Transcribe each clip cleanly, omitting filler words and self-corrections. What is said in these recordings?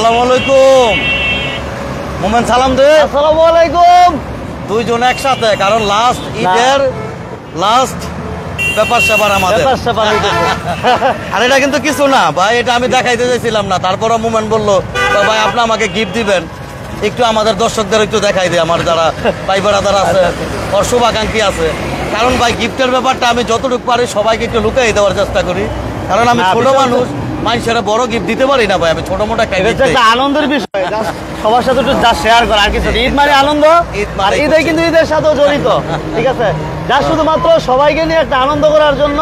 আসসালামু আলাইকুম। মোমেন সালাম দে। আসসালামু আলাইকুম। দুইজন একসাথে, কারণ লাস্ট ঈদের লাস্ট ব্যাপার স্যাপার আমাদের। আর এটা কিন্তু কিছু না ভাই, এটা আমি দেখাইতে চাইছিলাম না, তারপরও মোমেন বললো ভাই আপনি আমাকে গিফট দিবেন, একটু আমাদের দর্শকদের একটু দেখাই দিই, আমার যারা ভাই বেড়াদার আছে ওর শুভাকাঙ্ক্ষী আছে। কারণ ভাই গিফটের ব্যাপারটা আমি যতটুকু পারি সবাইকে একটু লুকিয়ে দেওয়ার চেষ্টা করি, কারণ আমি ছোট মানুষ, মানুষের বড় গিফট দিতে পারি না ভাই, আমি ছোট মোটা একটা আনন্দের বিষয়, সবার সাথে একটু যা শেয়ার করা, আর কিছু ঈদ মানে আনন্দ, আর ঈদে কিন্তু ঈদের সাথেও জড়িত, ঠিক আছে? যা শুধুমাত্র সবাইকে নিয়ে একটা আনন্দ করার জন্য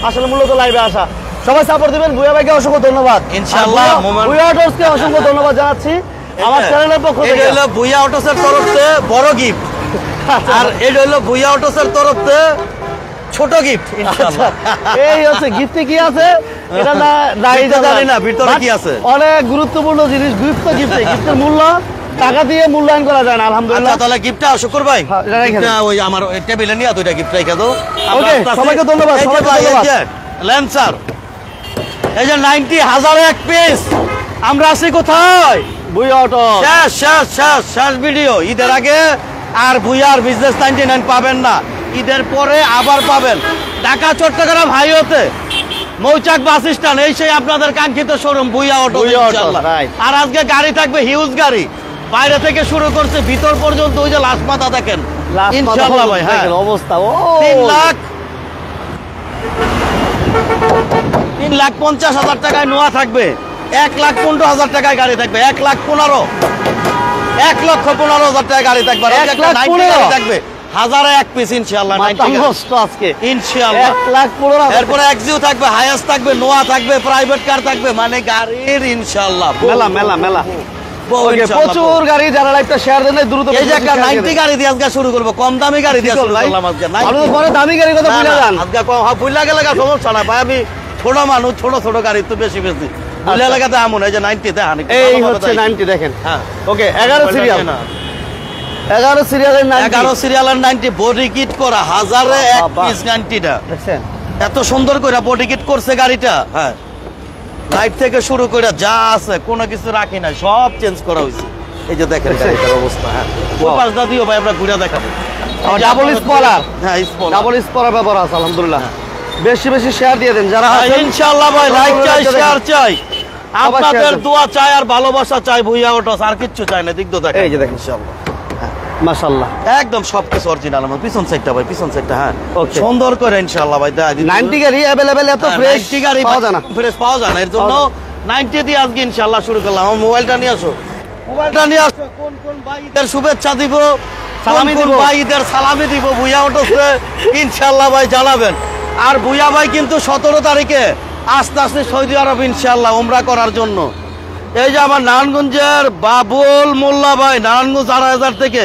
আসলে মূলত লাইভে আসা। সবাই সাপোর্ট দিবেন। ভুয়া ভাইকে অসংখ্য ধন্যবাদ, ইনশাআল্লাহ। ভুয়া অটোসকে অসংখ্য ধন্যবাদ জানাচ্ছি আমার চ্যানেলের পক্ষ থেকে। এটা হলো ভুয়া অটোসের তরফে বড় গিফট, আর এটা হলো ভুয়া অটোসের তরফে ছোট গিফট ইনশাআল্লাহ। এই হচ্ছে গিফটে কি আছে এটা না জানি না, ভিতরে কি আছে অনেক গুরুত্বপূর্ণ জিনিস। গিফট গিফটে গিফটের মূল্য টাকা দিয়ে মূল্যায়ন করা যায় না, আলহামদুলিল্লাহ। আচ্ছা তাহলে গিফটটা শুকর ভাই ওই আমার টেবিলে নিয়ে দুইটা গিফট রেখে দাও। ওকে, সবাইকে ধন্যবাদ, সবাইকে ধন্যবাদ। ল্যান্সার এই যে 90,000 এক পিস। আমরা আছি কোথায়? ভুয়া অটো। শেষ ভিডিও। ঈদের আগে আর ভুয়ার বিজনেস 99 পাবেন না, ঈদের পরে আবার পাবেন। ঢাকা চট্টগ্রাম হাইওয়েতে মৌচাক বাস স্ট্যান্ড, এই সেই আপনাদের কাঙ্ক্ষিত শোরুম ভুয়া অটো ইনশাআল্লাহ। আর আজকে গাড়ি থাকবে হিউজ গাড়ি, বাইরে থেকে শুরু করছে ভিতর পর্যন্ত। ওই যে লাস্ট মাথা দেখেন ইনশাআল্লাহ ভাই। হ্যাঁ অবস্থা 3,50,000 টাকায় নোয়া থাকবে, 1,15,000 টাকায় গাড়ি থাকবে, 1,15,000 টাকায় গাড়ি থাকবে, 1,15,000 থাকবে, 1000 এক পিস ইনশাআল্লাহ। ইনশাআল্লাহ এরপরে এক্সিউ থাকবে, হায়াস থাকবে, নোয়া থাকবে, প্রাইভেট কার থাকবে, মানে গাড়ির ইনশাআল্লাহ মেলা মেলা মেলা প্রচুর গাড়ি। যারা লাইভটা শেয়ার দেন দ্রুত এই যে একটা 90 গাড়ি দিয়ে আজকে শুরু করব, কম দামি গাড়ি দিয়ে শুরু করলাম আজকে। আপনাদের পরে দামি গাড়ি কথা ভুলে যান আজকে, ভুলে গেলে সমস্যা না ভাই, আমি ছোট মানুষ, ছোট গাড়ি তো বেশি ভুলে লাগাতে এমন। এই যে 90 তে এই হচ্ছে 90 দেখেন। হ্যাঁ ওকে, 11 সিরিয়াল, 11 সিরিয়ালের 90 বডি কিট করা, 1000 এক পিস 90টা দেখছেন এত সুন্দর করে বডি কিট করছে গাড়িটা। হ্যাঁ লাইট থেকে শুরু করে যা আছে কোনো কিছু রাখি না, সব চেঞ্জ করা হয়েছে। এই যে দেখেন গাড়িটার অবস্থা। হ্যাঁ ওই পাশটা দিও ভাই, আমরা ঘুরে দেখাবো। ডাবল স্পলার, হ্যাঁ স্পলার, ডাবল স্পলার ব্যবহার আছে আলহামদুলিল্লাহ। বেশি বেশি শেয়ার দিয়ে দেন যারা আছেন ইনশাআল্লাহ ভাই। লাইক চাই, শেয়ার চাই, আপনাদের দোয়া চাই আর ভালোবাসা চাই। ভুয়া অটোস আর কিচ্ছু চাই না। দিক তো দেখেন, এই যে দেখেন ইনশাআল্লাহ মাশাআল্লাহ একদম সবকিছু অরিজিনাল। আমার পিছন সাইডটা ভাই, পিছন সাইডটা হ্যাঁ সুন্দর করে ইনশাআল্লাহ ভাই। 90 গাড়ি अवेलेबल, এত ফ্রেশ গাড়ি পাওয়া যায় না, ফ্রেশ পাওয়া যায় না। এর জন্য 90 দিয়ে আজকে ইনশাআল্লাহ শুরু করলাম। আমার মোবাইলটা নিয়ে আসো, মোবাইলটা নিয়ে আসো। কোন কোন ভাইদের শুভেচ্ছা দিব, সালামি দিব, ভাইদের সালামি দিব ভুয়া অটোসে ইনশাআল্লাহ ভাই জানাবেন। আর ভুয়া ভাই কিন্তু 17 তারিখে আস্তে আস্তে সৌদি আরব ইনশাআল্লাহ উমরা করার জন্য। এই যে আমার নারায়ণগঞ্জের বাবুল মোল্লা ভাই, নারায়ণগঞ্জ 4000 থেকে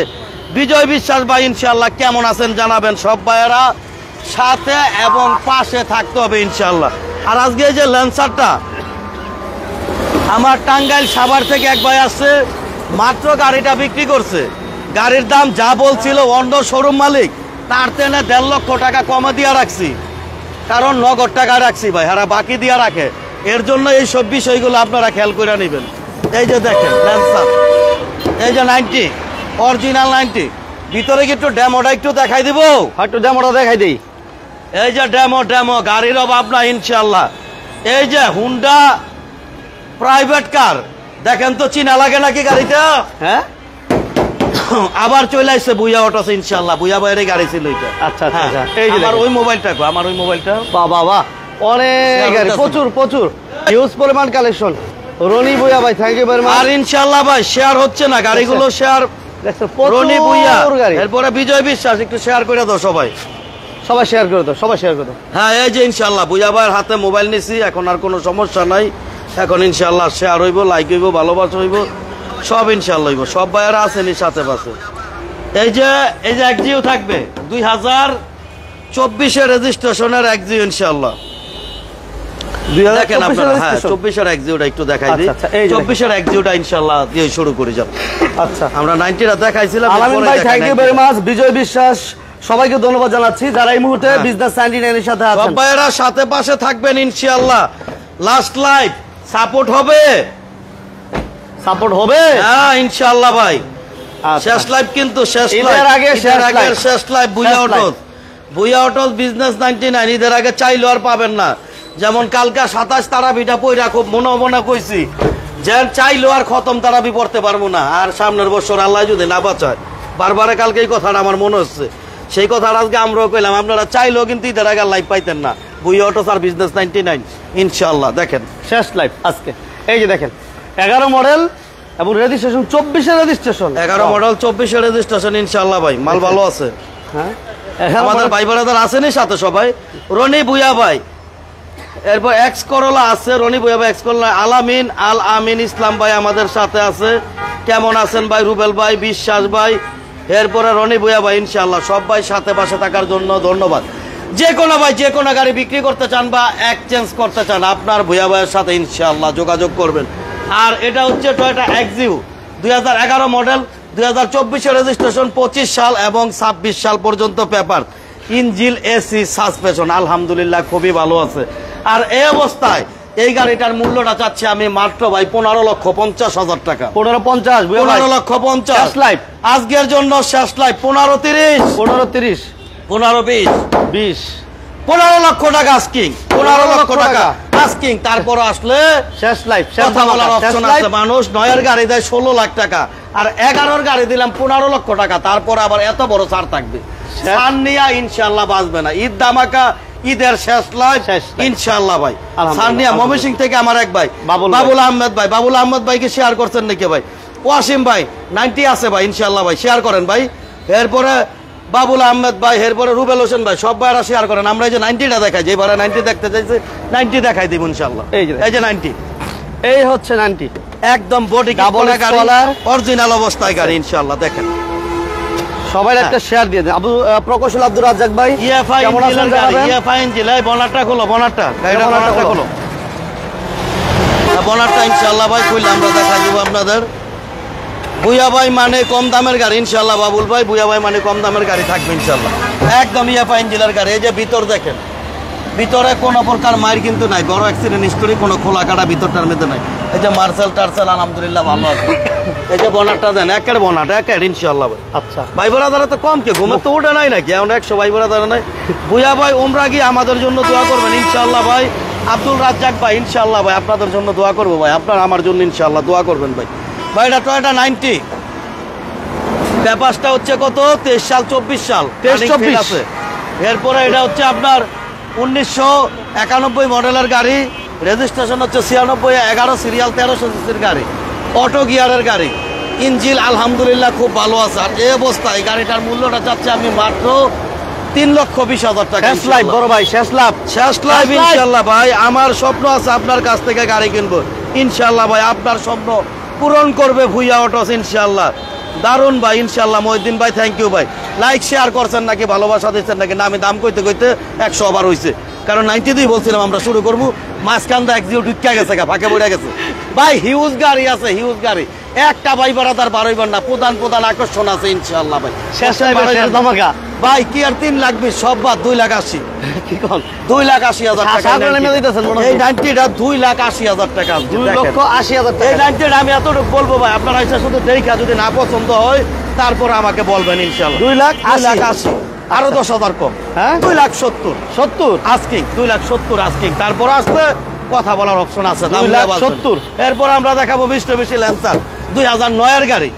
বিজয় বিশ্বাস ভাই, ইনশাআল্লাহ কেমন আছেন জানাবেন। সব ভাইয়েরা সাথে এবং পাশে থাকতে হবে ইনশাআল্লাহ। আর আজকে এই যে ল্যান্সারটা আমার টাঙ্গাইল সাভার থেকে এক ভাই আসছে, মাত্র গাড়িটা বিক্রি করছে। গাড়ির দাম যা বলছিল অন্য শোরুম মালিক তার তেনে 1.5 লক্ষ টাকা কমে দিয়ে রাখছি, কারণ নগদ টাকা রাখছি ভাই, হারা বাকি দিয়ে রাখে। এর জন্য এই সব বিষয়গুলো আপনারা খেয়াল করে নেবেন। এই যে দেখেন ল্যান্সার, এই যে 90 অরিজিনাল 90। ভিতরে কি একটু ডেমোটা একটু দেখাই দিব? একটু ডেমোটা দেখাই দিই। এই যে ডেমো গাড়ির অভাব না ইনশাআল্লাহ। এই যে হুন্ডা প্রাইভেট কার দেখেন তো, চিনা লাগে নাকি গাড়িটা? হ্যাঁ আবার চলে আসছে ভুয়া অটোস ইনশাআল্লাহ। ভুয়া বাইরে গাড়ি ছিল এটা। আচ্ছা আচ্ছা, এই যে আমার ওই মোবাইলটা, আমার ওই মোবাইলটা বাবা অনেক গাড়ি, প্রচুর হিউজ পরিমাণ কালেকশন। রনি ভুয়া ভাই থ্যাংক ইউ ভেরি মাচ। আর ইনশাআল্লাহ ভাই শেয়ার হচ্ছে না, গাড়িগুলো শেয়ার। রনি ভুয়া, এরপরে বিজয় বিশ্বাস, একটু শেয়ার করে দাও সবাই, সবাই শেয়ার করে দাও, সবাই শেয়ার করে দাও। হ্যাঁ এই যে ইনশাআল্লাহ ভুয়া ভাইয়ের হাতে মোবাইল নিছি, এখন আর কোনো সমস্যা নাই। এখন ইনশাআল্লাহ শেয়ার হইব, লাইক হইব, ভালোবাসা হইব, সব ইনশাআল্লাহ হইব। সব ভাইয়েরা আছেন সাথে পাশে। এই যে এক্সিউ থাকবে 2024 রেজিস্ট্রেশনের এক্সিউ ইনশাআল্লাহ। দেখেন আপনারা, হ্যাঁ 24 এক্সিউটা একটু দেখাই দিই। 24 এক্সিউটা ইনশাআল্লাহ দিয়ে শুরু করে যাব। আচ্ছা আমরা 90টা দেখাইছিলাম। আলামিন ভাই থ্যাংক ইউ ভেরি মাচ। বিজয় বিশ্বাস, সবাইকে ধন্যবাদ জানাচ্ছি যারা এই মুহূর্তে বিজনেস 99 এর সাথে আছেন। সব ভাইয়েরা সাথে পাশে থাকবেন ইনশাআল্লাহ। লাস্ট লাইভ সাপোর্ট হবে, সাপোর্ট হবে। হ্যাঁ ইনশাআল্লাহ ভাই। আচ্ছা। শেষ লাইভ কিন্তু শেষ ঈদের লাইভ, আগে শেষ লাইভ বুইয়া অটোস বিজনেস 99 ঈদের আগে চাইলো আর পাবেন না। যেমন কালকা 27 তারাবিটা পইরা খুব মনে কইছি যে চাইলো আর খতম তারাবি পড়তে পারবো না, আর সামনের বছর আল্লাহ যদি না বাঁচায়, বারবার কালকে এই কথাটা আমার মনে হচ্ছে, সেই কথাটা আজকে আমরাও কইলাম। আপনারা চাইলেও কিন্তু ঈদের আগে লাইভ পাইতেন না। বুইয়া অটোস আর বিজনেস 99 ইনশাআল্লাহ। দেখেন শেষ লাইভ আজকে, এই যে দেখেন 11 মডেল এবং রেজিস্ট্রেশন 24 এর রেজিস্ট্রেশন, 11 মডেল 24 এর রেজিস্ট্রেশন ইনশাআল্লাহ ভাই। মাল ভালো আছে। হ্যাঁ আমাদের ভাই ব্রাদার আছেনই সাথে সবাই। রনি বুয়া ভাই, এরপর এক্স করোলা আছে, রনি বুয়া ভাই এক্স করোলা। আলামিন আল আমিন ইসলাম ভাই আমাদের সাথে আছে। কেমন আছেন ভাই? রুবেল ভাই, বিশ্বাস ভাই, এরপরে রনি বুয়া ভাই। ইনশাআল্লাহ সব ভাই সাথে পাশে থাকার জন্য ধন্যবাদ। যে কোনো ভাই যে কোনো গাড়ি বিক্রি করতে চান বা এক্সচেঞ্জ করতে চান, আপনার ভুয়া ভাইয়ের সাথে ইনশাআল্লাহ যোগাযোগ করবেন। আর এটা হচ্ছে টয়োটা এক্সিউ 2011 মডেল, 2024 রেজিস্ট্রেশন, 25 সাল এবং 26 সাল পর্যন্ত পেপার, ইঞ্জিল এসি সাসপেনশন আলহামদুলিল্লাহ খুবই ভালো আছে। আর এই অবস্থায় এই গাড়িটার মূল্যটা চাচ্ছি আমি মাত্র ভাই 15,50,000 টাকা। 15,50 15,50,000 শেষ লাইভ আজকের জন্য। শেষ লাইভ 15,30 15,30 15,20 20 15 লক্ষ টাকা আস্কিং, 15 লক্ষ টাকা আস্কিং। তারপর আসলে শেষ লাইভ কথা বলার অপশন আছে। মানুষ 9 গাড়ি দেয় 16 লাখ টাকা, আর 11 গাড়ি দিলাম 15 লক্ষ টাকা। তারপর আবার এত বড় ছাড় থাকবে, ছাড় নিয়ে ইনশাআল্লাহ বাঁচবে না। ঈদ ধামাকা, ঈদের শেষ লাইভ ইনশাআল্লাহ ভাই। সানিয়া ময়মনসিংহ থেকে আমার এক ভাই বাবুল আহমেদ ভাই, বাবুল আহমেদ ভাইকে শেয়ার করছেন নাকি ভাই? ওয়াসিম ভাই 90 আছে ভাই ইনশাআল্লাহ ভাই, শেয়ার করেন ভাই। এরপরে বাবুল আহমেদ ভাই, এরপরে রুবেল হোসেন ভাই, সব ভাইরা শেয়ার করেন। আমরা এই যে 90টা দেখাই, যে ভাড়া 90 দেখতে চাইছে 90 দেখাই দিব ইনশাআল্লাহ। এই যে 90, এই হচ্ছে 90 একদম বডি ডাবল কলার অরিজিনাল অবস্থায় গাড়ি ইনশাআল্লাহ। দেখেন সবাই একটা শেয়ার দিয়ে দেন। প্রকৌশল আব্দুর রাজ্জাক ভাই, ইএফআই ইঞ্জিনের গাড়ি, ইএফআই ইঞ্জিন। এই বনারটা খোলো, বনারটা গাড়িটা বনারটা খোলো, বনারটা ইনশাআল্লাহ ভাই খুললে আমরা দেখাই দিব আপনাদের। বুয়া ভাই মানে কম দামের গাড়ি ইনশাআল্লাহ। বাবুল ভাই, বুয়া ভাই মানে কম দামের গাড়ি থাকবে ইনশাআল্লাহ। একদম ইএফআই ইঞ্জিনের গাড়ি। এই যে ভিতর দেখেন, ভিতরে কোনো প্রকার মায়ের কিন্তু নাই, বড় অ্যাক্সিডেন্ট হিস্টোরি কোনো খোলা কাটা ভিতরটার মধ্যে নাই। এই যে মার্সেল টার্সেল আলহামদুলিল্লাহ ভালো আছে। এই যে বনারটা দেন, একের বনাট একের ইনশাআল্লাহ ভাই। আচ্ছা ভাই বোরাদারা তো কম কে ঘুমে তো ওঠে নাই নাকি? এখন 100 ভাই বোরাদারা নাই। বুয়া ভাই ওমরা গিয়ে আমাদের জন্য দোয়া করবেন ইনশাআল্লাহ ভাই। আব্দুল রাজ্জাক ভাই ইনশাআল্লাহ ভাই আপনাদের জন্য দোয়া করবো ভাই। আপনারা আমার জন্য ইনশাআল্লাহ দোয়া করবেন ভাই। ভাই এটা টয়োটা 90, পেপারসটা হচ্ছে কত? 23 সাল 24 সাল 23-24 আছে। এরপরে এটা হচ্ছে আপনার 1991 মডেলের গাড়ি, রেজিস্ট্রেশন হচ্ছে 96, 11 সিরিয়াল, 1300 সিসির গাড়ি, অটো গিয়ারের গাড়ি, ইঞ্জিন আলহামদুলিল্লাহ খুব ভালো আছে। আর এই অবস্থায় গাড়িটার মূল্যটা চাচ্ছি আমি মাত্র 3,20,000 টাকা। শেষ লাইভ বড় ভাই, শেষ লাভ ইনশাআল্লাহ ভাই। আমার স্বপ্ন আছে আপনার কাছ থেকে গাড়ি কিনবো ইনশাআল্লাহ ভাই। আপনার স্বপ্ন পূরণ করবে ভুইয়া অটোস ইনশাআল্লাহ। দারুন ভাই ইনশাআল্লাহ। মহিউদ্দিন ভাই থ্যাংক ইউ ভাই। লাইক শেয়ার করছেন নাকি, ভালোবাসা দিচ্ছেন নাকি? না, আমি দাম কইতে 100 বার হয়েছে, কারণ 92 বলছিলাম আমরা শুরু করবো। মাঝখানটা এক্সিও ঢুকিয়া গেছে, ফাঁকে পড়ে গেছে ভাই। হিউজ গাড়ি আছে, হিউজ গাড়ি। একটা ভাই বারাদার বারোইবার না, প্রধান আকর্ষণ আছে ইনশাআল্লাহ ভাই। শেষ ধামাকা ভাই কি আর 3 লাখ 20 সব বাদ 2,80,000 কি কোন 2,80,000 টাকা। এই 90টা 2,80,000 টাকা, 2,80,000 টাকা। এই 90টা আমি এতটুকু বলবো ভাই, আপনারা এসে শুধু দেখা যদি না পছন্দ হয় তারপর আমাকে বলবেন ইনশাআল্লাহ। 2,80,000 আরো 10,000 কম, হ্যাঁ 2,70,000 আস্কিং, 2,70,000 আস্কিং। তারপর আসতে কথা বলার অপশন আছে, 2,70,000। এরপর আমরা দেখাবো বেশি ল্যান্সার 2009 গাড়ি,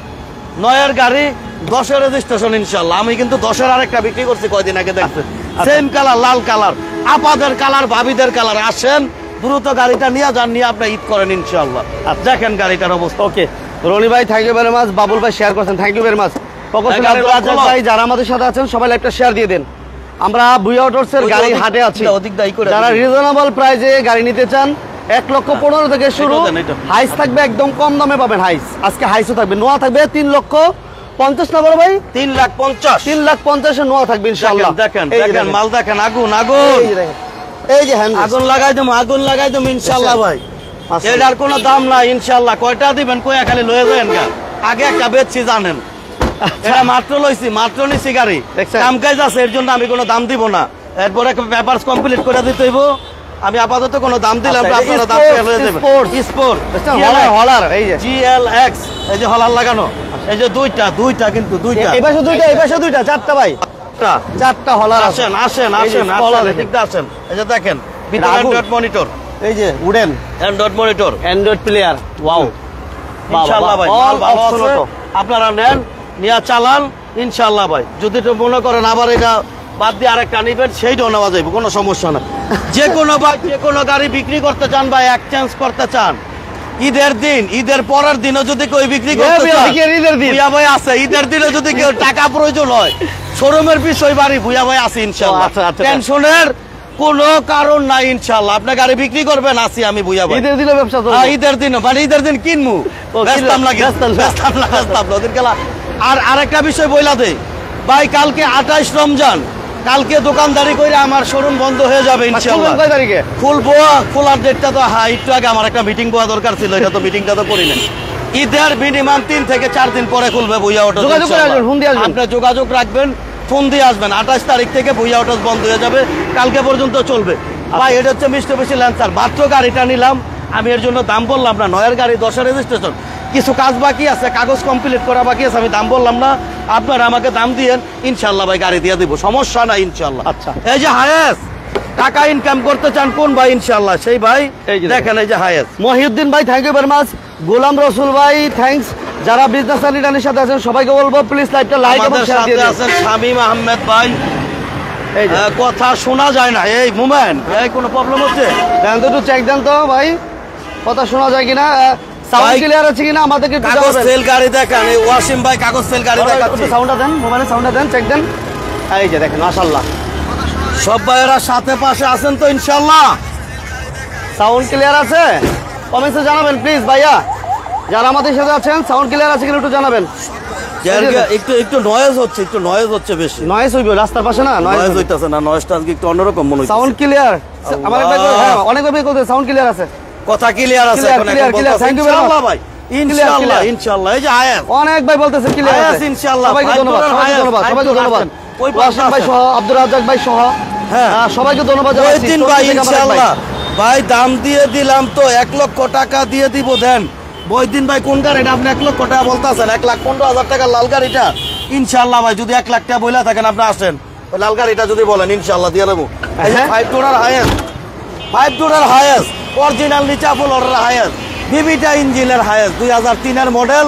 9 গাড়ি, 10 রেজিস্ট্রেশন ইনশাআল্লাহ। আমি কিন্তু 10 আরেকটা বিক্রি করছি কয়দিন আগে, দেখছেন সেম কালার, লাল কালার, আপাদের কালার, ভাবিদের কালার। আসেন দ্রুত গাড়িটা নিয়ে যান, নিয়ে আপনি ঈদ করেন ইনশাআল্লাহ। দেখেন গাড়িটার অবস্থা। ওকে রনি ভাই thank you very much, Babul ভাই শেয়ার করছেন, থ্যাংক ইউ ভেরি মাচ। প্রকৌশল আব্দুর রাজ্জাক ভাই, যারা আমাদের সাথে আছেন সবাই একটা শেয়ার দিয়ে দেন। আমরা বুইয়া অটোস এর গাড়ি হাটে আছি, যারা রিজনেবল প্রাইসে গাড়ি নিতে চান 1,15,000 থেকে শুরু। হাইস থাকবে একদম কম দামে পাবেন হাইস। আজকে হাইসও থাকবে, নোয়া থাকবে 3,50,000 না বড় ভাই? 3,50,000 3,50,000 নোয়া থাকবে ইনশাআল্লাহ। দেখেন মাল দেখেন, আগুন এই যে হ্যান্ড আগুন লাগাই দেবো ইনশাআল্লাহ ভাই। এটার কোনো দাম নাই ইনশাআল্লাহ। কয়টা দিবেন কয়া খালি লয়ে যাবেন গা। আগে একটা বেচছি জানেন, এটা মাত্র লইছি, মাত্র নিছি গাড়ি, কাম কাজ আছে, এর জন্য আমি কোনো দাম দিব না। এরপরে পেপারস কমপ্লিট করে দিতে হইব, আমি আপাতত কোনো দাম দিলাম না, আচ্ছা, আপনারা দাম Sports, পেয়ে হয়ে যাবে। Sports। স্পোর্ট হলার এই যে GLX, এই যে হলার লাগানো, এই যে দুইটা কিন্তু দুইটা। এই পাশে দুইটা, এই পাশে দুইটা, চারটা ভাই, চারটা হলার আছে। আসেন আসেন এই যে আসেন হলার আসেন, এদিকটা আসেন। এই যে দেখেন ভিতরে রাহুল। অ্যান্ড্রয়েড মনিটর, এই যে wooden Android monitor. Android player, wow ইনশাআল্লাহ ভাই, মাল ভালো আছে। আপনারা নেন, নিয়ে চালান ইনশাআল্লাহ ভাই। যদি তো মনে করেন আবার এটা বাদ দিয়ে আরেকটা নিবেন, সেইটাও নেওয়া যাবে, কোনো সমস্যা না। যে কোনো ভাই যে কোনো গাড়ি বিক্রি করতে চান বা এক্সচেঞ্জ করতে চান, ঈদের দিন, ঈদের পরের দিনও যদি কেউ বিক্রি করতে চান, ঈদের দিন ভুয়া ভাই আছে। ঈদের দিনে যদি কেউ টাকা প্রয়োজন হয়, শোরুমের বিষয় বাড়ি ভুয়া ভাই আছে ইনশাআল্লাহ। আচ্ছা, আচ্ছা। টেনশনের কোনো কারণ নাই ইনশাআল্লাহ। আপনি গাড়ি বিক্রি করবেন, আসি আমি ভুয়া ভাই। ঈদের দিনে ব্যবসা হ্যাঁ, ঈদের দিন মানে ঈদের দিন কিনমু, ব্যস্তাম লাগে, ব্যস্তাম না। ব্যস্তাম না ওদের খেলা। আর আরেকটা বিষয় বইলা দেই ভাই, কালকে 28 রমজান, কালকে দোকানদারি করে আমার শোরুম বন্ধ হয়ে যাবে ইনশাআল্লাহ। কয় তারিখে খুলবো, খোলার ডেটটা তো হ্যাঁ একটু আগে আমার একটা মিটিং করা দরকার ছিল, এটা তো মিটিংটা তো করি না। ঈদের মিনিমাম 3 থেকে 4 দিন পরে খুলবে ভুইয়া অটো। যোগাযোগ করে আসবেন, ফোন দিয়ে আসবেন। আপনি যোগাযোগ রাখবেন, ফোন দিয়ে আসবেন। 28 তারিখ থেকে ভুইয়া অটো বন্ধ হয়ে যাবে, কালকে পর্যন্ত চলবে ভাই। এটা হচ্ছে মিষ্টি বেশি ল্যান্সার, মাত্র গাড়িটা নিলাম আমি, এর জন্য দাম বললাম না। নয়ের গাড়ি, 10-এর রেজিস্ট্রেশন, কিছু কাজ বাকি আছে, কাগজ কমপ্লিট করা বাকি আছে, আমি দাম বললাম না। আপনারা আমাকে দাম দিয়েন, ইনশাআল্লাহ ভাই গাড়ি দিয়ে দিব, সমস্যা নাই ইনশাআল্লাহ। আচ্ছা। এই যে হায়েস, টাকা ইনকাম করতে চান কোন ভাই, ইনশাআল্লাহ সেই ভাই। এই যে দেখেন এই যে হায়েস। মহিউদ্দিন ভাই, থ্যাংক ইউ ভেরি মাচ। গোলাম রসুল ভাই, থ্যাঙ্কস। যারা বিজনেস লিডারের সাথে আছেন সবাইকে বলবো প্লিজ লাইভটা লাইক এবং আমাদের শেয়ার দিয়ে সাথে দিন। আছেন শামীম আহমেদ ভাই। এই যে কথা শোনা যায় না, এই মুভমেন্ট, এই কোনো প্রবলেম হচ্ছে? দেন তো, একটু চেক দেন তো ভাই, কথা শোনা যায় কিনা, সাউন্ড ভাই, ক্লিয়ার আছে কিনা আমাদেরকে একটু কাগজ জানাবেন। সেল গাড়ি দেখান, এই ওয়াসিম ভাই কাগজ সেল গাড়ি দেখাচ্ছে। সাউন্ডটা দেন, মোবাইলে সাউন্ডটা দেন, চেক দেন। এই যে দেখেন, মাশাআল্লাহ সব ভাইয়েরা সাথে পাশে আছেন তো ইনশাআল্লাহ? সাউন্ড ক্লিয়ার আছে? কমেন্টসে জানাবেন প্লিজ ভাইয়া, যারা আমাদের সাথে আছেন সাউন্ড ক্লিয়ার আছে কিনা একটু জানাবেন। একটু একটু নয়েজ হচ্ছে, একটু নয়েজ হচ্ছে বেশি। নয়েজ হইবে রাস্তার পাশে না, নয়েজ নয়েজ হইতাছে না, নয়েজটা আজকে একটু অন্যরকম মনে হচ্ছে। সাউন্ড ক্লিয়ার আমার হ্যাঁ, অনেক ভাবে বলতে সাউন্ড ক্লিয়ার আছে, কথা ক্লিয়ার আছে Clear, এখন, clear, এখন clear, বলতেছে thank you very much. ইনশাআল্লাহ ভাই, ইনশাআল্লাহ clear. ইনশাআল্লাহ। এই যে আয়াত, অনেক ভাই বলতেছে ক্লিয়ার হায়াস আছে ইনশাআল্লাহ। সবাইকে ধন্যবাদ, সবাইকে ধন্যবাদ, সবাইকে ধন্যবাদ। ওই ওয়াসিম ভাই সহ, আব্দুর রাজ্জাক ভাই সহ, হ্যাঁ। সবাইকে ধন্যবাদ ওই জানাচ্ছি। দিন ভাই ইনশাআল্লাহ ভাই দাম দিয়ে দিলাম তো, 1 লক্ষ টাকা দিয়ে দিব দেন। বইদিন ভাই কোন গাড়িটা আপনি 1 লক্ষ টাকা বলতেছেন? 1,15,000 টাকার লাল গাড়িটা ইনশাআল্লাহ ভাই, যদি 1 লাখ টাকা বইলা থাকেন আপনি আসেন, ওই লাল গাড়িটা যদি বলেন ইনশাআল্লাহ দিয়ে দেবো। এই যে 5 ডোরের হায়েস, 5 ডোরের হায়েস, অরিজিনাল নিচাফুল অর্ডার হায়েস, বিবিটা ইঞ্জিনের হায়েস, 2003-এর মডেল,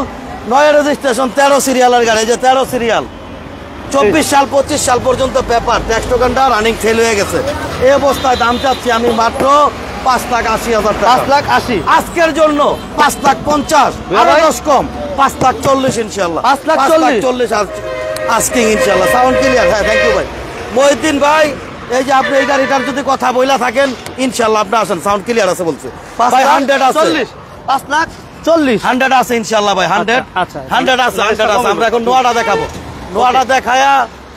9 রেজিস্ট্রেশন, 13 সিরিয়ালের গাড়ি। এই যে 13 সিরিয়াল, 24 সাল 25 সাল পর্যন্ত পেপার, ট্যাক্স টোকেনটা রানিং ফেল হয়ে গেছে। এই অবস্থায় দাম চাচ্ছি আমি মাত্র 5,80,000 টাকা। 5,80,000 আজকের জন্য 5,50,000, আরো 10 কম, 5,40,000 ইনশাআল্লাহ। 5,40,000 আজকে ইনশাআল্লাহ। Sound clear? হ্যাঁ, থ্যাংক ইউ ভাই। মহিউদ্দিন ভাই, এই যে আপনি এই গাড়িটার যদি কথা বইলা থাকেন ইনশাআল্লাহ আপনি আসেন, সাউন্ড ক্লিয়ার আছে বলছে ভাই। 100 আছে, 5,40,000 100 আছে ইনশাআল্লাহ ভাই, 100 আচ্ছা। 100 আছে, 100 আছে। আমরা এখন নোয়াটা দেখাবো, নোয়াটা দেখায়া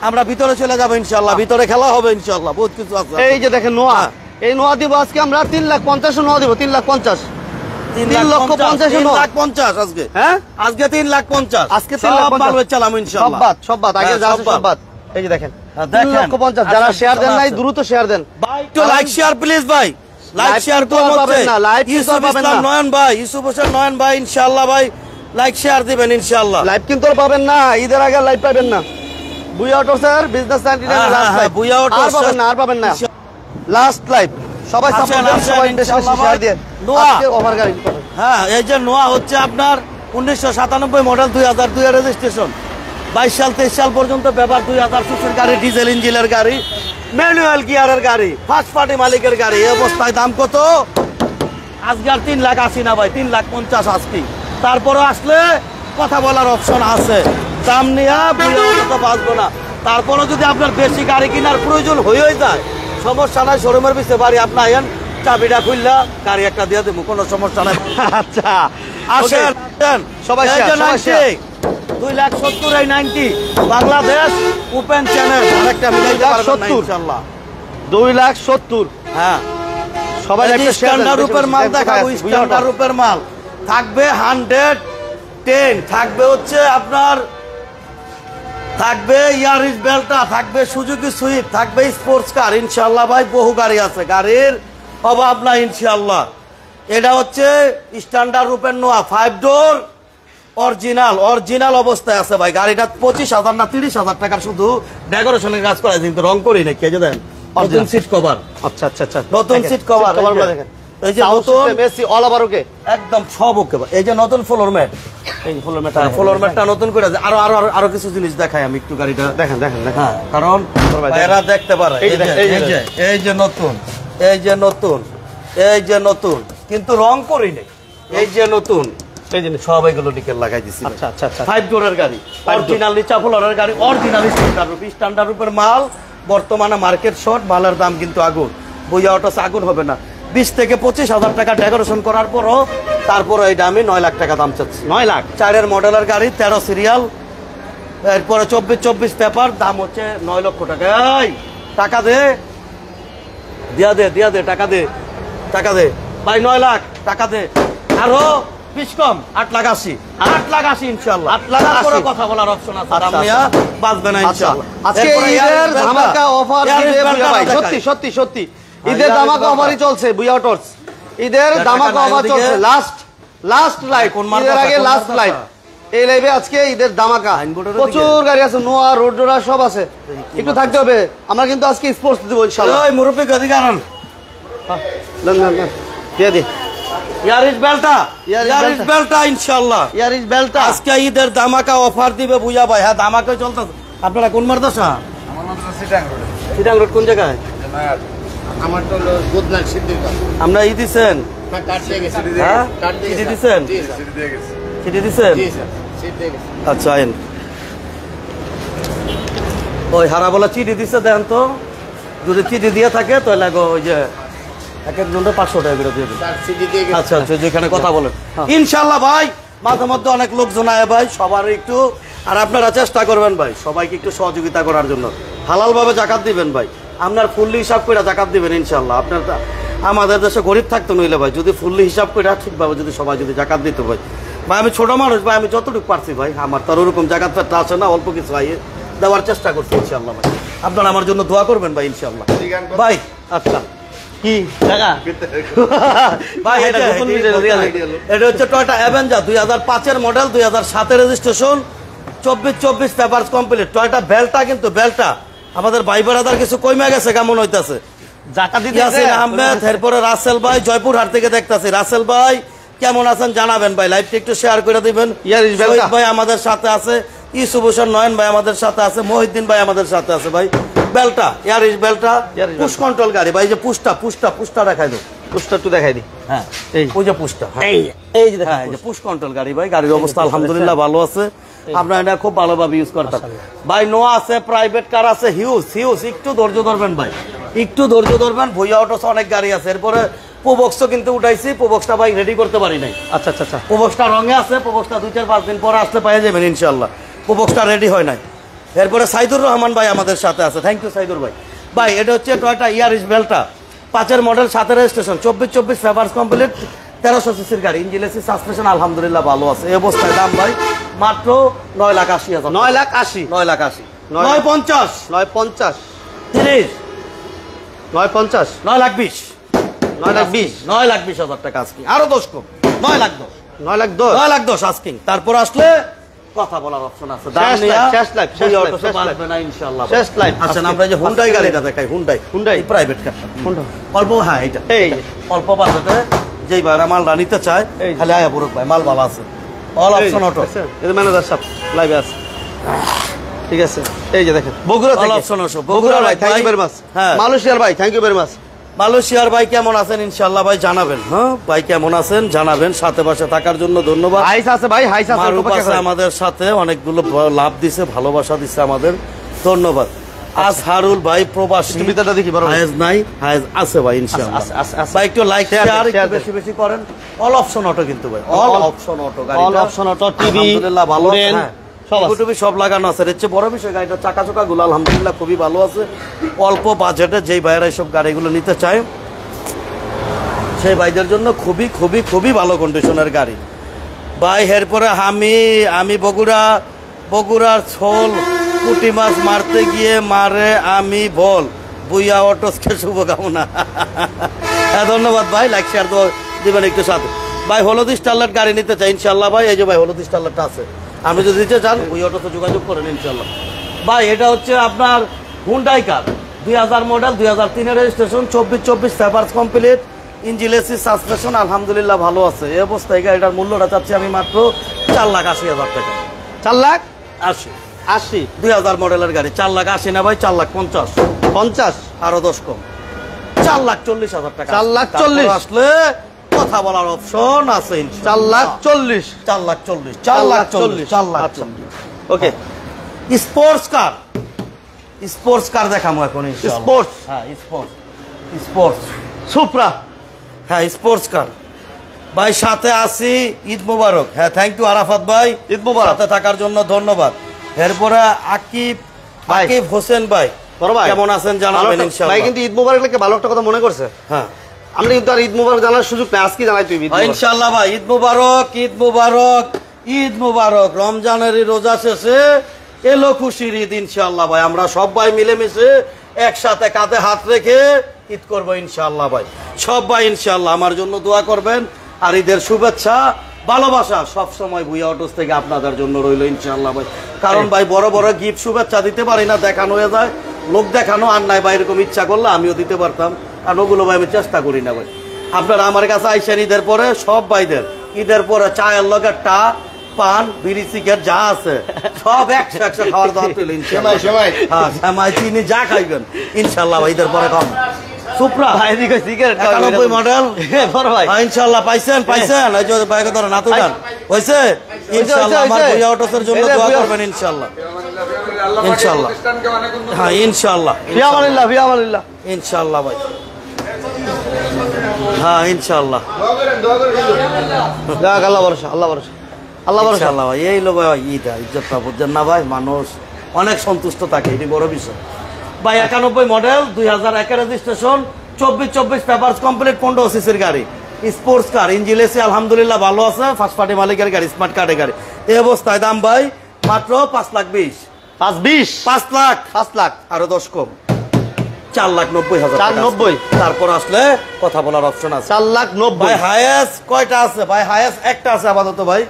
আমরা ভিতরে চলে যাবো ইনশাআল্লাহ। ভিতরে খেলা হবে ইনশাআল্লাহ, বহুত কিছু আছে। এই যে দেখেন নোয়া, হ্যাঁ। এই নোয়া দিব আজকে আমরা 3,50,000 নোয়া দিব, 3,50,000। 3,50,000 আজকে, হ্যাঁ আজকে 3,50,000, আজকে সব 3,50,000 মাল বেচালাম ইনশাআল্লাহ। সব বাদ আগে হ্যাঁ, যা সব আছে বাদ। সব বাদ। এই যে দেখেন, হ্যাঁ, দেখেন। 3,50,000। যারা আচ্ছা, শেয়ার দেন নাই আচ্ছা। দ্রুত শেয়ার দেন ভাই একটু লাইক শেয়ার প্লিজ ভাই, লাইক Live শেয়ার কিন্তু কম আর হচ্ছে। পাবেন না, live কিন্তু ইউসুফ আর পাবেন ইসলাম না। নয়ন ভাই, ইউসুফ হোসেন নয়ন ভাই ইনশাআল্লাহ ভাই লাইক শেয়ার দিবেন ইনশাআল্লাহ। লাইভ কিন্তু আর পাবেন না, ঈদের আগে লাইভ পাবেন না। বুয়া অটো স্যার, বিজনেস হ্যাঁ, হ্যাঁ, বুয়া অটো আর পাবেন না, আর পাবেন না। লাস্ট লাইভ, সবাই আসেন, সাপোর্ট দেন, আসেন, সবাই বেশি বেশি ইনশাআল্লাহ শেয়ার ভাই। দেন। নোয়া। আজকে ওভার গাড়ি পাবেন। হ্যাঁ, এই যে নোয়া হচ্ছে আপনার 1997 মডেল, 2002 রেজিস্ট্রেশন, 22 সাল 23 সাল পর্যন্ত ব্যবহার, 2000 সিসির গাড়ি, ডিজেল ইঞ্জিনের গাড়ি, ম্যানুয়াল গিয়ারের গাড়ি, ফার্স্ট পার্টি মালিকের গাড়ি। এই অবস্থায় দাম কত? আজকে আর 3,80,000 না ভাই, 3,50,000 আজকে। তারপরে আসলে কথা বলার অপশন আছে, দাম নিয়ে বুঝে তো বাঁচবো না। তারপরে যদি আপনার বেশি গাড়ি কেনার প্রয়োজন হয়ে যায়, সমস্যা নাই, শোরুমের পিছিয়ে বাড়ি আপনি আইন, চাবিটা খুললা গাড়ি একটা দিয়ে দেবো, কোনো সমস্যা নাই। আচ্ছা আসেন, আসেন। সবাই এই share, যে সবাই 90, 2,70,000, এই 90 বাংলাদেশ ওপেন চ্যানেল, আরেকটা মিলাইতে পারবেন না 2,70,000 ইনশাআল্লাহ। 2,70,000 হ্যাঁ, সবাই একটা শেয়ার দেন। স্ট্যান্ডার্ড রূপের মাল দেখাবো, স্ট্যান্ডার্ড রূপের মাল থাকবে 110, থাকবে হচ্ছে আপনার, থাকবে ইয়ারিস বেলটা, থাকবে সুজুকি সুইফট, থাকবে স্পোর্টস কার ইনশাআল্লাহ ভাই। বহু গাড়ি আছে, গাড়ির অভাব নাই ইনশাআল্লাহ। এটা হচ্ছে স্ট্যান্ডার্ড রূপের নোয়া 5 ডোর অরিজিনাল অবস্থায় আছে ভাই। গাড়িটা 25,000 না 30,000 টাকার শুধু ডেকোরেশনের কাজ করা, কিন্তু রং করি নাই। কে যে দেন নতুন সিট কভার। আচ্ছা আচ্ছা আচ্ছা, নতুন সিট কভার দেখেন, এই যে নতুন মেসি অল ওভার ওকে একদম সব ওকে ভাই। এই যে নতুন ফ্লোর ম্যাট, এই ফ্লোর ম্যাট, ফ্লোর ম্যাটটা নতুন করে আছে। আরো কিছু জিনিস দেখাই আমি একটু গাড়িটা। দেখেন দেখেন দেখেন, হ্যাঁ, কারণ এরা দেখতে পারে। এই যে নতুন কিন্তু রং করি নাই। এই যে নতুন এই জিনিস সব এগুলো নিকেল লাগাই দিছি। আচ্ছা আচ্ছা আচ্ছা, 5 ডোরের গাড়ি, অরিজিনাল নিচা ফ্লোরের গাড়ি, অরিজিনাল স্ট্যান্ডার্ড রূপের মাল। বর্তমানে মার্কেট শর্ট, মালের দাম কিন্তু আগুন। বুঝা ওটা আগুন হবে না। 20 থেকে 25,000 টাকা ডেকোরেশন করার পরও তারপরে এই দামে 9 লাখ টাকা দাম চাচ্ছি। 9 লাখ। 4 মডেলের গাড়ি, 13 সিরিয়াল, এরপরে 24 পেপার, দাম হচ্ছে 9 লক্ষ টাকা। এই টাকা দে, দিয়া দে টাকা দে ভাই, 9 লাখ টাকা দে। আরো 20 কম, 8,80,000 ইনশাআল্লাহ। 8,80,000 করে কথা বলার অপশন আছে। দাম নিয়া বাঁচবে না ইনশাআল্লাহ। আজকে ঈদের ধামাকা অফার দিবে বুইয়া ভাই। সত্যি ঈদের ধামাকা অফারই চলছে বুইয়া অটোস। ঈদের ধামাকা অফার চলছে। লাস্ট লাইভ, ঈদের আগে লাস্ট লাইভ। এই লাইভে আজকে ঈদের ধামাকা, প্রচুর গাড়ি আছে, নোয়া রোড ডোরা সব আছে। একটু থাকতে হবে, আমরা কিন্তু আজকে স্পোর্টস দিব ইনশাআল্লাহ। ওই মুরব্বি গদি কারণ দিয়ে দি ইয়ারিস বেলটা ইনশাআল্লাহ। ইয়ারিস বেলটা আজকে ঈদের ধামাকা অফার দিবে বুইয়া ভাই। হ্যাঁ, ধামাকা চলতেছে। আপনারা কোন মাদ্রাসা? আমার মাদ্রাসা চিটাং রোড। চিটাং রোড কোন জায়গায়? আমার তো হলো বুধনাথ সিদ্দিকা। আমরা ই দিছেন? না, কাট দিয়ে গেছে। হ্যাঁ, কাট দিয়ে চিঠি দিছেন? জি স্যার, সিট দিয়ে গেছে। চিঠি দিছেন? জি স্যার, সিট দিয়ে গেছে। আচ্ছা, আইন ওই হারা বলা চিঠি দিছে, দেন তো। যদি চিঠি দিয়ে থাকে তাহলে ওই যে এক একজনের 500 টাকা করে দিয়ে দেন। স্যার, সিট দিয়ে গেছে। আচ্ছা আচ্ছা, যেখানে কথা বলেন ইনশাআল্লাহ ভাই। মাঝে মধ্যে অনেক লোকজন আয় ভাই, সবার একটু, আর আপনারা চেষ্টা করবেন ভাই সবাইকে একটু সহযোগিতা করার জন্য। হালাল ভাবে জাকাত দিবেন ভাই, আপনার ফুললি হিসাব করে জাকাত দিবেন ইনশাআল্লাহ। আপনার আমাদের দেশে গরিব থাকতো নইলে ভাই, যদি ফুললি হিসাব করে ঠিকভাবে যদি সবাই যদি জাকাত দিত ভাই। ভাই আমি ছোট মানুষ ভাই, আমি যতটুকু পারছি ভাই, আমার তার ওরকম জাকাত পেটটা আসে না, অল্প কিছু ভাই দেওয়ার চেষ্টা করছি ইনশাআল্লাহ ভাই। আপনারা আমার জন্য দোয়া করবেন ভাই ইনশাআল্লাহ ভাই। আচ্ছা, কি টাকা ভাই? এটা হচ্ছে টয়োটা অ্যাভেঞ্জার 2005-এর মডেল, 2007-এর registration, 24 papers complete. Toyota Belta, কিন্তু বেলটা আমাদের ভাই বেড়াদার কিছু কমে গেছে কেমন হইতাছে। জাকাত দিতে ইয়াসিন আহমেদ, এরপরে রাসেল ভাই জয়পুরহাট থেকে দেখতাছি। রাসেল ভাই কেমন আছেন জানাবেন ভাই, লাইভটা একটু শেয়ার করে দিবেন। শহীদ ভাই আমাদের সাথে আছে, ইউসুফ হোসেন নয়ন ভাই আমাদের সাথে আছে, মহিউদ্দিন ভাই আমাদের সাথে আছে ভাই। বেলটা ইয়ারিস বেলটা পুশ কন্ট্রোল গাড়ি ভাই। যে পুশটা দেখাই দাও, পুশটা একটু দেখাই দি। হ্যাঁ, ওই যে পুশটা, এই যে হ্যাঁ, এই যে পুশ কন্ট্রোল গাড়ি ভাই। গাড়ির অবস্থা আলহামদুলিল্লাহ ভালো আছে, আপনারা এটা খুব ভালোভাবে ইউজ করতেন ভাই। নোয়া আছে, প্রাইভেট কার আছে, হিউজ। একটু ধৈর্য ধরবেন ভাই, একটু ধৈর্য ধরবেন। ভুইয়া অটোস অনেক গাড়ি আছে। এরপরে প্রোবক্স কিন্তু উঠাইছি, প্রোবক্সটা ভাই রেডি করতে পারি নাই। আচ্ছা আচ্ছা আচ্ছা, প্রোবক্সটা রঙে আছে, প্রোবক্সটা 2-4-5 দিন পরে আসলে পেয়ে যাবেন ইনশাআল্লাহ। প্রোবক্সটা রেডি হয় নাই। এরপরে সাইদুর রহমান ভাই আমাদের সাথে আছে, থ্যাংক ইউ সাইদুর ভাই। ভাই এটা হচ্ছে টয়োটা ইয়ারিস বেলটা, 5-এর মডেল, 7-এর রেজিস্ট্রেশন, 24 পেপারস কমপ্লিট, 1300 সিসির গাড়ি। ইঞ্জিন এসি সাসপেনশন আলহামদুলিল্লাহ ভালো আছে। এই অবস্থায় দাম ভাই মাত্র 9,80,000। 9,80,000, 9,80,000, 950, 950, 30, 950, 9,20,000, 9,20,000, 9,20,000 টাকা আজকিং। আরো 10 কম, 9,10,000, 9,10,000, 9,10,000 আজকিং। তারপর আসলে কথা বলার অপশন আছে। দাম নিয়া শেষ লাইভ, বাড়বে না ইনশাআল্লাহ। শেষ লাইভ। আচ্ছা, আমরা যে হুন্ডাই গাড়িটা দেখাই, হুন্ডাই প্রাইভেট কারটা, অল্প, হ্যাঁ এটা এই অল্প বাজেটে যেই ভাইরা মালটা নিতে চায় খালি আয়া বুড়ো ভাই, মাল ভালো আছে। অল অপশন অটো, এই ম্যানেজার সাহেব লাইভে আছে, ঠিক আছে। এই যে দেখেন বগুড়া অল থেকে, অপশন অটো, বগুড়া ভাই, থ্যাংক ইউ ভেরি মাচ। হ্যাঁ, মালয়েশিয়ার ভাই, থ্যাংক ইউ ভেরি মাচ। মালয়েশিয়ার ভাই কেমন আছেন ইনশাআল্লাহ ভাই জানাবেন। হ্যাঁ ভাই কেমন আছেন জানাবেন, সাথে পাশে থাকার জন্য ধন্যবাদ। হাইস আছে ভাই, হাইস আছে, মারুফ আছে আমাদের সাথে, অনেকগুলো লাভ দিছে, ভালোবাসা দিছে আমাদের, ধন্যবাদ। আজহারুল ভাই প্রবাসী, ভিতরটা দেখি বড় হায়েজ নাই, হায়েজ আছে ভাই ইনশাআল্লাহ। ভাই একটু লাইক শেয়ার একটু বেশি বেশি করেন। অল অপশন অটো কিন্তু ভাই, অল অপশন অটো গাড়ি, অল অপশন অটো, টিভি আলহামদুলিল্লাহ ভালো আছে, সব আছে, টিভি সব লাগানো আছে। এর চেয়ে বড় বিষয় গাড়িটা চাকা চোকা গুলো আলহামদুলিল্লাহ খুবই ভালো আছে। অল্প বাজেটে যেই ভাইরা এইসব গাড়িগুলো নিতে চায় সেই ভাইদের জন্য খুবই খুবই খুবই ভালো কন্ডিশনের গাড়ি ভাই। এরপরে আমি বগুড়ার ছোল পুঁটি মাছ মারতে গিয়ে মারে আমি বল, ভুইয়া অটোসকে শুভকামনা। হ্যাঁ ধন্যবাদ ভাই, লাইক শেয়ার তো দিবেন একটু সাথে। ভাই হলুদ স্টারলাইট গাড়ি নিতে চাই ইনশাল্লাহ ভাই, এই যে ভাই হলুদ স্টারলাইটটা আছে, আপনি যদি দিতে চান ভুইয়া অটোতে যোগাযোগ করেন ইনশাল্লাহ। ভাই এটা হচ্ছে আপনার হুন্ডাই কার 2000 model, 2003 registration, 24 papers complete, engine AC suspension আলহামদুলিল্লাহ ভালো আছে। এই অবস্থায় গাড়িটার মূল্যটা চাচ্ছি আমি মাত্র 4,80,000 টাকা। 4,80,000 80 2000 মডেলের গাড়ি 4,80,000 না ভাই, 4,50,000 50 আরো 10 কম, 4,40,000 টাকা। 4,40,000 তারপর আসলে কথা বলার অপশন আছে ইনশাআল্লাহ। 4,40,000 4,40,000 4,40,000 ওকে। স্পোর্টস কার দেখাবো এখন ইনশাআল্লাহ। স্পোর্টস, হ্যাঁ স্পোর্টস সুপ্রা, হ্যাঁ স্পোর্টস কার ভাই। সাথে আছি ঈদ মোবারক। হ্যাঁ থ্যাংক ইউ আরাফাত ভাই, ঈদ মোবারক। সাথে থাকার জন্য ধন্যবাদ। এরপরে আকিব হোসেন ভাই, বড় ভাই কেমন আছেন জানাবেন ইনশাআল্লাহ। ভাই কিন্তু ঈদ মোবারক লিখে ভালো একটা কথা মনে করছে। হ্যাঁ আমরা কিন্তু আর ঈদ মোবারক জানার সুযোগ নেই, আজকে জানাই তুই ঈদ মোবারক। ইনশাআল্লাহ ভাই ঈদ মোবারক, ঈদ মোবারক, ঈদ মোবারক। রমজানের এই রোজা শেষে এলো খুশির ঈদ ইনশাআল্লাহ ভাই। আমরা সবাই মিলেমিশে একসাথে কাঁধে হাত রেখে ঈদ করবো ইনশাআল্লাহ ভাই। সবাই ইনশাআল্লাহ আমার জন্য দোয়া করবেন। আর ঈদের শুভেচ্ছা ভালোবাসা সব সময় ভুইয়া অটোস থেকে আপনাদের জন্য রইল ইনশাআল্লাহ ভাই। কারণ ভাই বড় বড় গিফট শুভেচ্ছা দিতে পারি না, দেখানো হয়ে যায়, লোক দেখানো। আর নাই ভাই এরকম ইচ্ছা করলে আমিও দিতে পারতাম, আর ওগুলো ভাই আমি চেষ্টা করি না ভাই। আপনারা আমার কাছে আইসেন ঈদের পরে, সব ভাইদের ঈদের পরে চায়ের লগে টা পান বিড়ি সিগারেট যা আছে সব 100 খাওয়ার দাওয়াত পেল ইনশাআল্লাহ। হ্যাঁ সেমাই চিনি যা খাইবেন ইনশাআল্লাহ ভাই ঈদের পরে খান। সুপ্রা ভাই এদিকে সিগারেট 91 মডেল বড় ভাই ইনশাআল্লাহ পাইছেন এই যে বাইকে ধরে নাতু গান হইছে ইনশাআল্লাহ। আমার ভুইয়া অটোসের জন্য দোয়া করবেন ইনশাআল্লাহ ইনশাআল্লাহ। হ্যাঁ ইনশাআল্লাহ ফিয়ামানিল্লাহ ইনশাআল্লাহ ভাই। হ্যাঁ ইনশাআল্লাহ যাক, আল্লাহ ভরসা, আল্লাহ ভরসা, আল্লাহ ভরসা। ইনশাআল্লাহ ভাই। এই লোক ভাই ঈদ ইজ্জতটা বুঝছেন না ভাই, মানুষ অনেক সন্তুষ্ট থাকে, এটি বড় বিষয় ভাই। 91 মডেল, 2001 রেজিস্ট্রেশন, 24 পেপারস কমপ্লিট, 15 সিসির গাড়ি, স্পোর্টস কার, ইঞ্জিন এসি আলহামদুলিল্লাহ ভালো আছে, ফার্স্ট পার্টি মালিকের গাড়ি, স্মার্ট কার্ডের গাড়ি। এই অবস্থায় দাম ভাই মাত্র 5,20,000 5 লাখ আরো 10 কম, 4,90,000 4,90,000 তারপর আসলে কথা বলার অপশন আছে। 4,90,000 ভাই হায়েস্ট কয়টা আছে ভাই? হায়েস্ট একটা আছে আপাতত ভাই,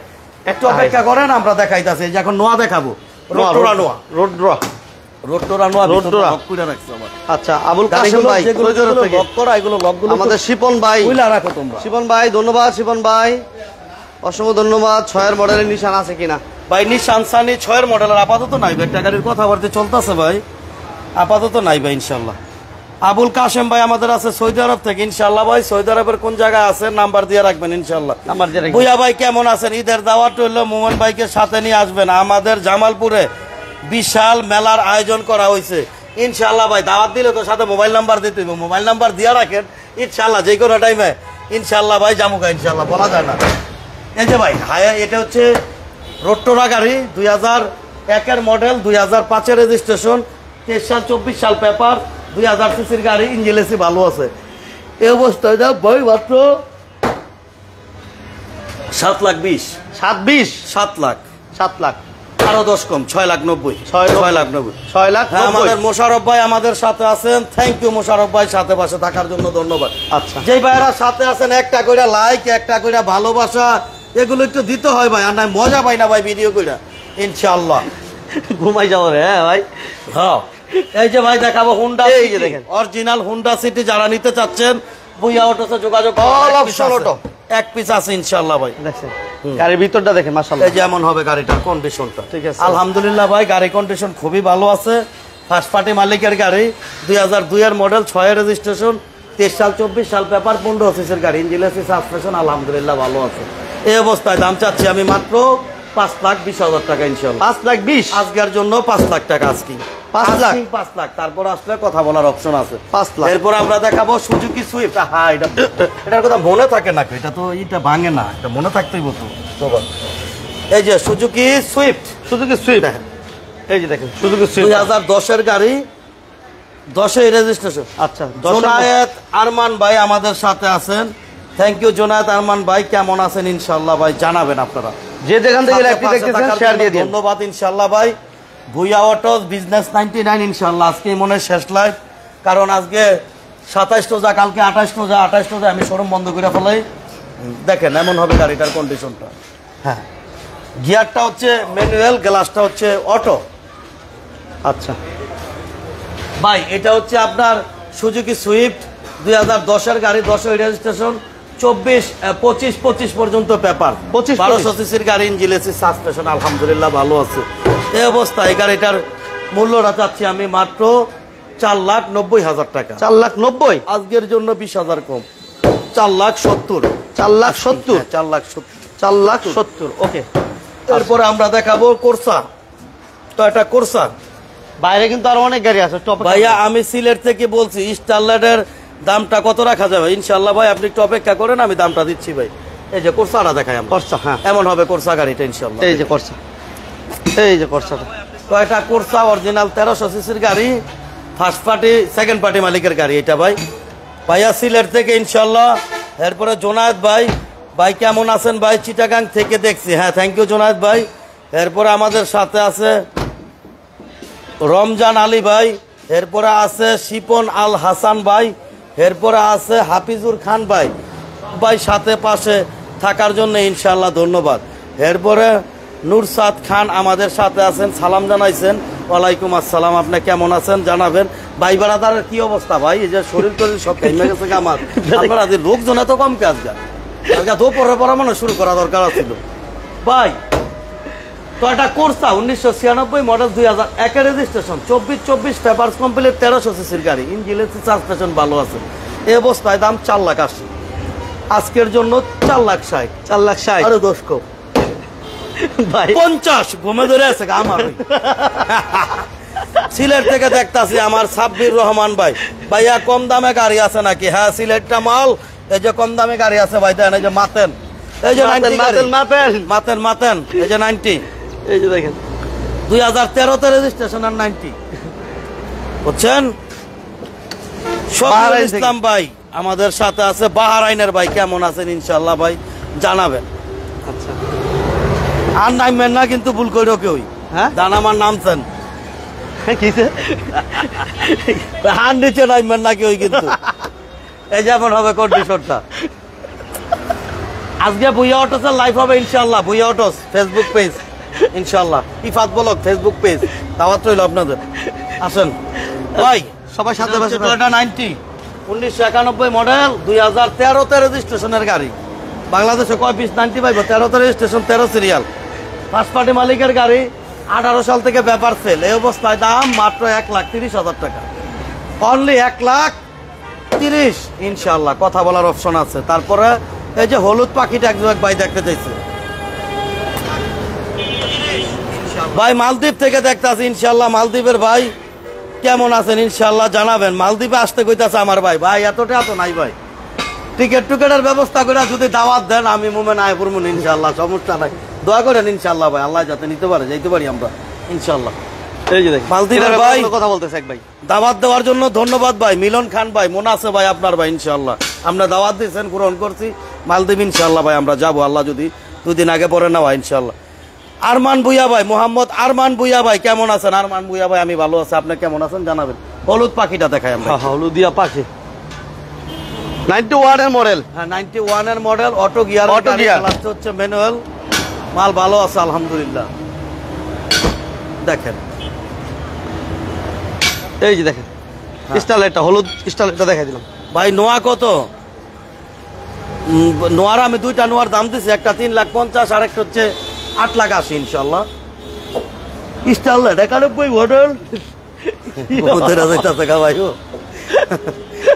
একটু অপেক্ষা করেন, আমরা দেখাইতাছি। এই যে এখন নোয়া দেখাবো, রোডটোরা নোয়া, আচ্ছা আবুল কাসেম ভাই আমাদের শিপন ভাই, রাখো তোমরা। শিপন ভাই ধন্যবাদ, শিপন ভাই অসংখ্য ধন্যবাদ। 6 মডেলের নিশান আছে কিনা ভাই? নিশান সানি 6 মডেলের আপাতত নাই ভাই, টাকার কথাবার্তা চলতেছে ভাই, আপাতত নাই ভাই ইনশাল্লাহ। আবুল কাসেম ভাই আমাদের আছে সৌদি আরব থেকে ইনশাল্লাহ ভাই। সৌদি আরবের কোন জায়গায় আছে নাম্বার দিয়ে রাখবেন ইনশাল্লাহ। নাম্বার দিয়ে রাখবেন। ভুইয়া ভাই কেমন আছেন? ঈদের দাওয়াত হইলো, মোমেন ভাইকে সাথে নিয়ে আসবেন। আমাদের জামালপুরে বিশাল মেলার আয়োজন করা হয়েছে ইনশাল্লাহ ভাই। দাওয়াত দিলে তো সাথে মোবাইল নাম্বার দিতে হবে, মোবাইল নাম্বার দিয়ে রাখেন ইনশাল্লাহ, যে কোনো টাইমে ইনশাল্লাহ ভাই জামুকা ইনশাল্লাহ, বলা যায় না। এই যে ভাই হায়া, এটা হচ্ছে রোডটোরা গাড়ি, 2001 মডেল, 2005 রেজিস্ট্রেশন, 23 সাল 24 সাল পেপার, 2000 সিসির গাড়ি, ইঞ্জিন এসি ভালো আছে। এই অবস্থায় যা ভাই মাত্র 7,20,000 7 লাখ আরো 10 কম, 6,90,000 6 লাখ। আমাদের মোশাররফ ভাই আমাদের সাথে আছেন, থ্যাংক ইউ মোশাররফ ভাই, সাথে পাশে থাকার জন্য ধন্যবাদ। আচ্ছা যে ভাইরা সাথে আছেন একটা কইরা লাইক, একটা কইরা ভালোবাসা, এগুলো একটু দিতে হয় ভাই, আর নাই মজা পাই না ভাই ভিডিও কইরা ইনশাআল্লাহ। ঘুমাই যাবো রে ভাই। হ্যাঁ এই যে ভাই দেখাবো হুন্ডা, এই যে দেখেন অরিজিনাল হুন্ডা সিটি, যারা নিতে চাচ্ছেন ভুইয়া অটোসে যোগাযোগ অল অপশন অটো, এক পিস আছে ইনশাআল্লাহ ভাই। দেখছেন গাড়ির ভিতরটা দেখেন মাশাআল্লাহ, এই যেমন হবে গাড়িটার কন্ডিশনটা, ঠিক আছে আলহামদুলিল্লাহ ভাই। গাড়ি কন্ডিশন খুবই ভালো আছে, ফার্স্ট পার্টি মালিকের গাড়ি, 2002 এর মডেল, 6 রেজিস্ট্রেশন, 23 সাল 24 সাল পেপার, 15 সিসির গাড়ি, ইঞ্জিন এসি সাসপেনশন আলহামদুলিল্লাহ ভালো আছে। এই অবস্থায় দাম চাচ্ছি আমি মাত্র 5,20,000 টাকা ইনশাআল্লাহ। 5,20,000 আজকের জন্য 5 লাখ টাকা আজকে 5 লাখ 5 লাখ। তারপর আসলে কথা বলার অপশন আছে 5 লাখ। এরপর আমরা দেখাবো সুজুকি সুইফট। হ্যাঁ এটার কথা মনে থাকে না, এটা তো এটা ভাঙে না, এটা মনে থাকতেই বলতো। এই যে সুজুকি সুইফট, এই যে দেখেন সুজুকি সুইফট 2010 এর গাড়ি, 10 রেজিস্ট্রেশন। আচ্ছা জোনায়েত আরমান ভাই আমাদের সাথে আছেন, থ্যাংক ইউ জোনায়েত আরমান ভাই, কেমন আছেন ইনশাআল্লাহ ভাই জানাবেন। আপনারা যে যেখান থেকে লাইভটি দেখতেছেন শেয়ার দিয়ে দিন, ধন্যবাদ ইনশাআল্লাহ ভাই। ভুইয়া অটোস বিজনেস 99 ইনশাআল্লাহ আজকে মনে শেষ লাইভ, কারণ আজকে 27 রোজা, কালকে 28 রোজা, 28 রোজা আমি শোরুম বন্ধ করে ফেলাই। দেখেন এমন হবে গাড়িটার কন্ডিশনটা। হ্যাঁ গিয়ারটা হচ্ছে ম্যানুয়াল, গ্লাসটা হচ্ছে অটো। আচ্ছা ভাই এটা হচ্ছে আপনার সুজুকি সুইফট 2010-এর গাড়ি, 10 রেজিস্ট্রেশন, 25 পর্যন্ত পেপার, 1200 সিসির গাড়ি, ইঞ্জিন এসি, সাসপেনশন আলহামদুলিল্লাহ ভালো আছে। এই অবস্থায় এই গাড়িটার মূল্যটা চাচ্ছি আমি মাত্র 4,90,000 টাকা। 4,90,000 আজকের জন্য 20,000 কম, 4,70,000। 4,70,000 4,70,000। 4,70,000 ওকে। এরপরে আমরা দেখাবো কোরসা, টয়োটা কোরসা। বাইরে কিন্তু আরো অনেক গাড়ি আছে টপ। ভাইয়া আমি সিলেট থেকে বলছি, স্টারলাইটের দামটা কত রাখা যাবে? ইনশাল্লাহ ভাই আপনি একটু অপেক্ষা করেন, আমি দামটা দিচ্ছি ভাই। এই যে কোরসাটা দেখাই আমরা, করসা, হ্যাঁ এমন হবে কোরসা গাড়িটা ইনশাল্লাহ। এই যে করসা, এই যে করসাটা। টয়োটা কোরসা অরিজিনাল 1300 সিসির গাড়ি, ফার্স্ট পার্টি সেকেন্ড পার্টি মালিকের গাড়ি এটা ভাই। ভাইয়া সিলেট থেকে ইনশাল্লাহ। এরপরে জোনায়েদ ভাই, ভাই কেমন আছেন ভাই? চিটাগাং থেকে দেখছি, হ্যাঁ থ্যাংক ইউ জোনায়েদ ভাই। এরপরে আমাদের সাথে আছে রমজান আলী ভাই, এরপরে আছে শিপন আল হাসান ভাই, এরপরে আছে হাফিজুর খান ভাই। ভাই সাথে পাশে থাকার জন্য ইনশাল্লাহ ধন্যবাদ। এরপরে নুরসাদ খান আমাদের সাথে আছেন, সালাম জানাইছেন। ওয়ালাইকুম আসসালাম, আপনি কেমন আছেন জানাবেন। ভাই বারাদারের কি অবস্থা ভাই? এই যে শরীর টরীর সব কেমে গেছে আমার। আপনারা যে লোকজন এত কম কাজ যায়, আজকে দুপুরে পরামর্শ শুরু করা দরকার ছিল ভাই। Toyota Corsa 1996 model, 2001 registration, 24 papers complete, 1300 সিসির গাড়ি, ইঞ্জিন এসি, সাসপেনশন ভালো আছে। এই অবস্থায় দাম 4,80,000। আজকের জন্য 4,60,000। 4,60,000 আরো 10 কম ভাই। 50 ঘুমে ধরে আছে আমার। সিলেট থেকে দেখতাছি আমার সাব্বির রহমান ভাই, ভাইয়া কম দামে গাড়ি আছে নাকি? হ্যাঁ সিলেটটা মাল, এই যে কম দামে গাড়ি আছে ভাই। দেন এই যে মাতেন, এই যে 90 মাতেন, এই যে 90, এই যে দেখেন 2013 রেজিস্ট্রেশন আর 90 বুঝছেন। বাহারাইন শফিউল ইসলাম ভাই আমাদের সাথে আছে, বাহারাইনের ভাই কেমন আছেন ইনশাল্লাহ ভাই জানাবেন। আচ্ছা আর নামবেন না কিন্তু ভুল করে কেউই, হ্যাঁ দান আমার নামছেন, কিসে হান নিচে নামবেন না কেউই কিন্তু। এই যেমন হবে কন্ডিশনটা। আজকে ভুইয়া অটোসের লাইভ হবে ইনশাল্লাহ, ভুইয়া অটোস ফেসবুক পেজ ইনশাল্লাহ, ইফাত ব্লগ ফেসবুক পেজ, দাওয়াত রইল আপনাদের, আসেন ভাই সবাই সাথে বসে। টয়োটা 90 1991 মডেল, 2013 রেজিস্ট্রেশনের গাড়ি। বাংলাদেশে কয় পিস 90 পাইব? 13 রেজিস্ট্রেশন, 13 সিরিয়াল, ফার্স্ট পার্টি মালিকের গাড়ি, 18 সাল থেকে পেপার সেল। এই অবস্থায় দাম মাত্র 1,30,000 টাকা, অনলি 1,30,000 ইনশাল্লাহ। কথা বলার অপশন আছে। তারপরে এই যে হলুদ পাখিটা একজন ভাই দেখতে চাইছে ভাই, মালদ্বীপ থেকে দেখতেছি ইনশাল্লাহ। মালদ্বীপের ভাই কেমন আছেন ইনশাল্লাহ জানাবেন। মালদ্বীপে আসতে কইতাছে আমার ভাই, ভাই এতটা এত নাই ভাই, টিকেটের ব্যবস্থা করে যদি দাওয়াত দেন আমি মোমেন আয় করবো ইনশাল্লাহ, সমস্যা নাই। দোয়া করেন ইনশাল্লাহ ভাই, আল্লাহ যাতে নিতে পারে, যাইতে পারি আমরা ইনশাল্লাহ। এই যে দেখেন মালদ্বীপের ভাই কথা বলতেছে এক ভাই, দাওয়াত দেওয়ার জন্য ধন্যবাদ ভাই। মিলন খান ভাই, মনে আছে ভাই আপনার ভাই ইনশাল্লাহ, আমরা দাওয়াত দিয়েছেন, গ্রহণ করছি। মালদ্বীপ ইনশাল্লাহ ভাই আমরা যাবো, আল্লাহ যদি 2 দিন আগে পরে নেওয়া ইনশাল্লাহ। আরমান ভুইয়া ভাই, মোহাম্মদ আরমান ভুইয়া ভাই কেমন আছেন? আরমান ভুইয়া ভাই আমি ভালো আছি, আপনি কেমন আছেন জানাবেন। হলুদ পাখিটা দেখাই আমরা, হলুদিয়া পাখি 91 এর মডেল। হ্যাঁ 91 এর model, auto gear, auto gear, ক্লাসটা হচ্ছে ম্যানুয়াল, মাল ভালো আছে আলহামদুলিল্লাহ। দেখেন এই যে দেখেন স্টারলাইটটা, হলুদ স্টারলাইটটা দেখাই দিলাম ভাই। নোয়া কত? নোয়ার আমি 2টা নোয়ার দাম দিছি, একটা 3,50,000 আর একটা হচ্ছে 8,80,000 ইনশাল্লাহ। স্টারলাইট 91 মডেল,